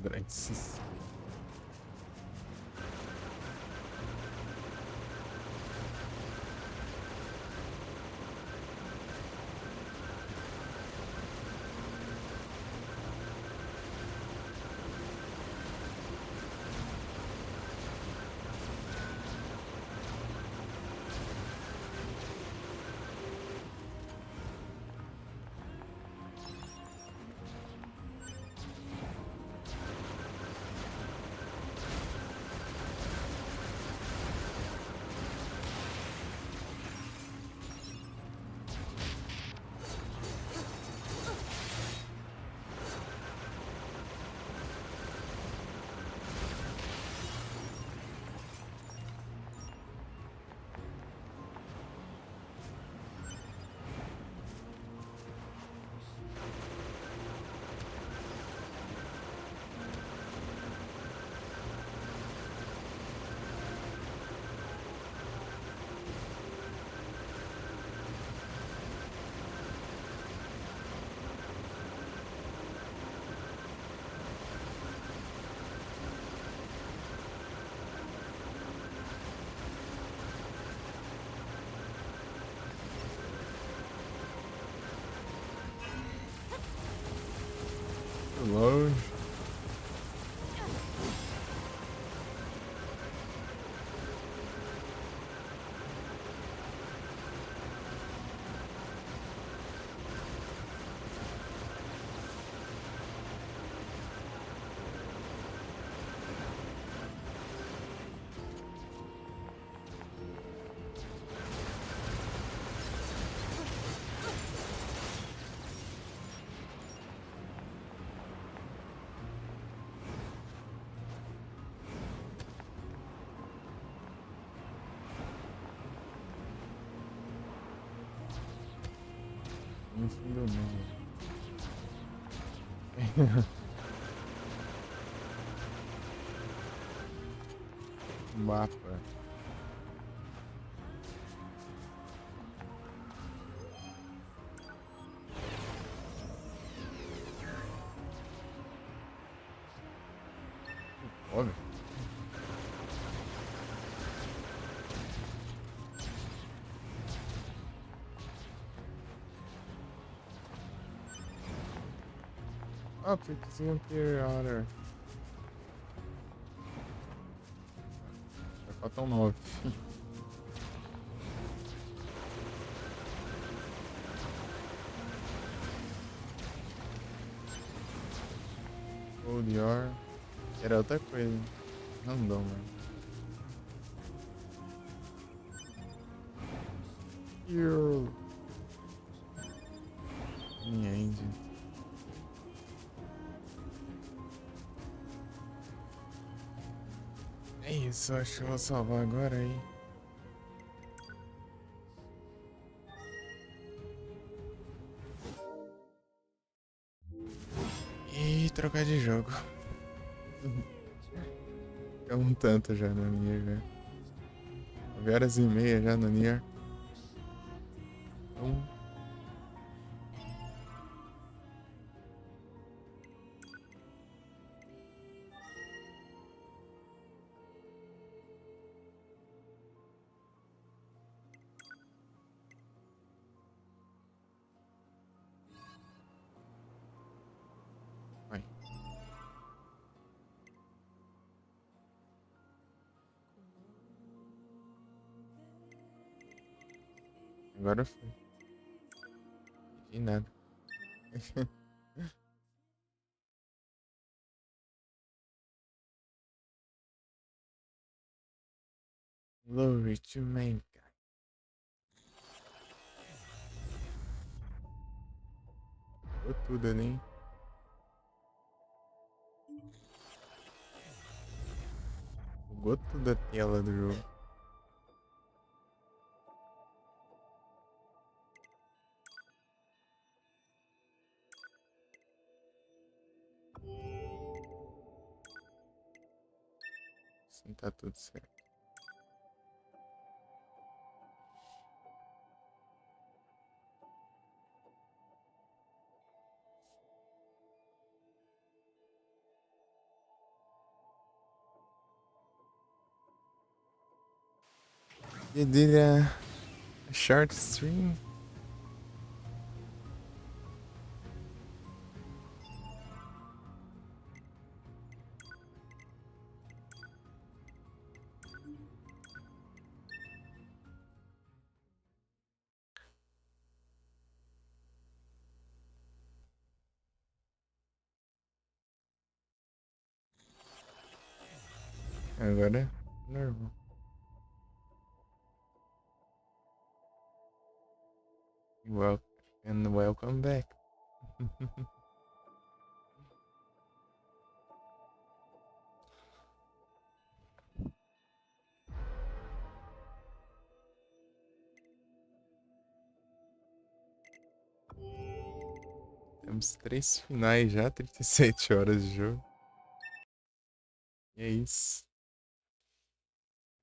Grandíssimo. Longe. No fim do mundo. Mapa. Óbvio. Oh, it's Imperial Honor. Já faltam 9. Old Yor. Era outra coisa. Random, mano. Yo. Minha engine. É isso, acho que eu vou salvar agora aí. trocar de jogo. É um tanto já no Nier, velho. 9h30 já no Nier. Então... Vai. Agora foi. De nada. Glory to mankind. Ficou tudo ali, hein? Bugou tudo a tela do jogo. Assim tá tudo certo. You did a short stream? Agora é normal. Well, and welcome back. Temos 3 finais já, 37 horas de jogo. E é isso.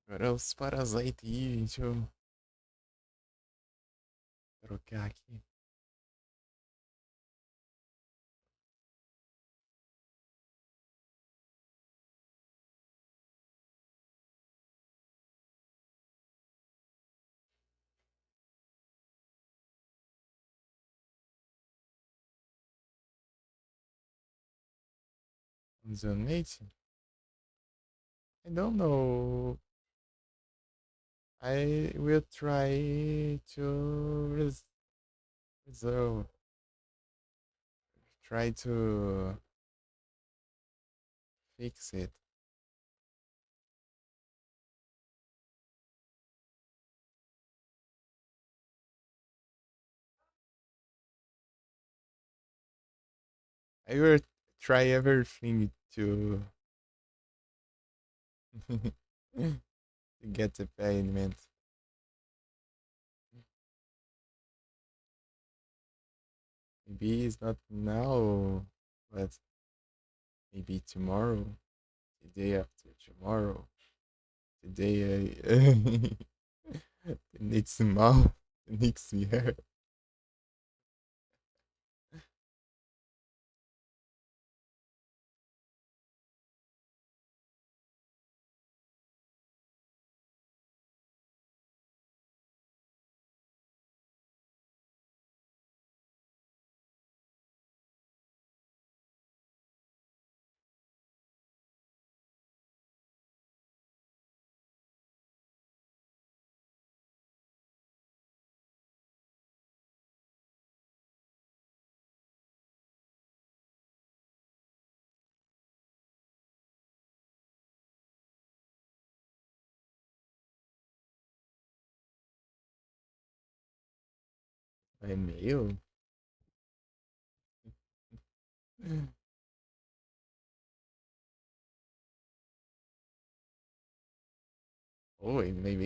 Agora os Parasite Eve, deixa eu trocar aqui. Zonate? I don't know. I will try to resolve. Try to fix it. I will try everything to to get the payment. Maybe it's not now, but maybe tomorrow, the day after tomorrow, the day the next month, the next year. É e-mail? Oh, maybe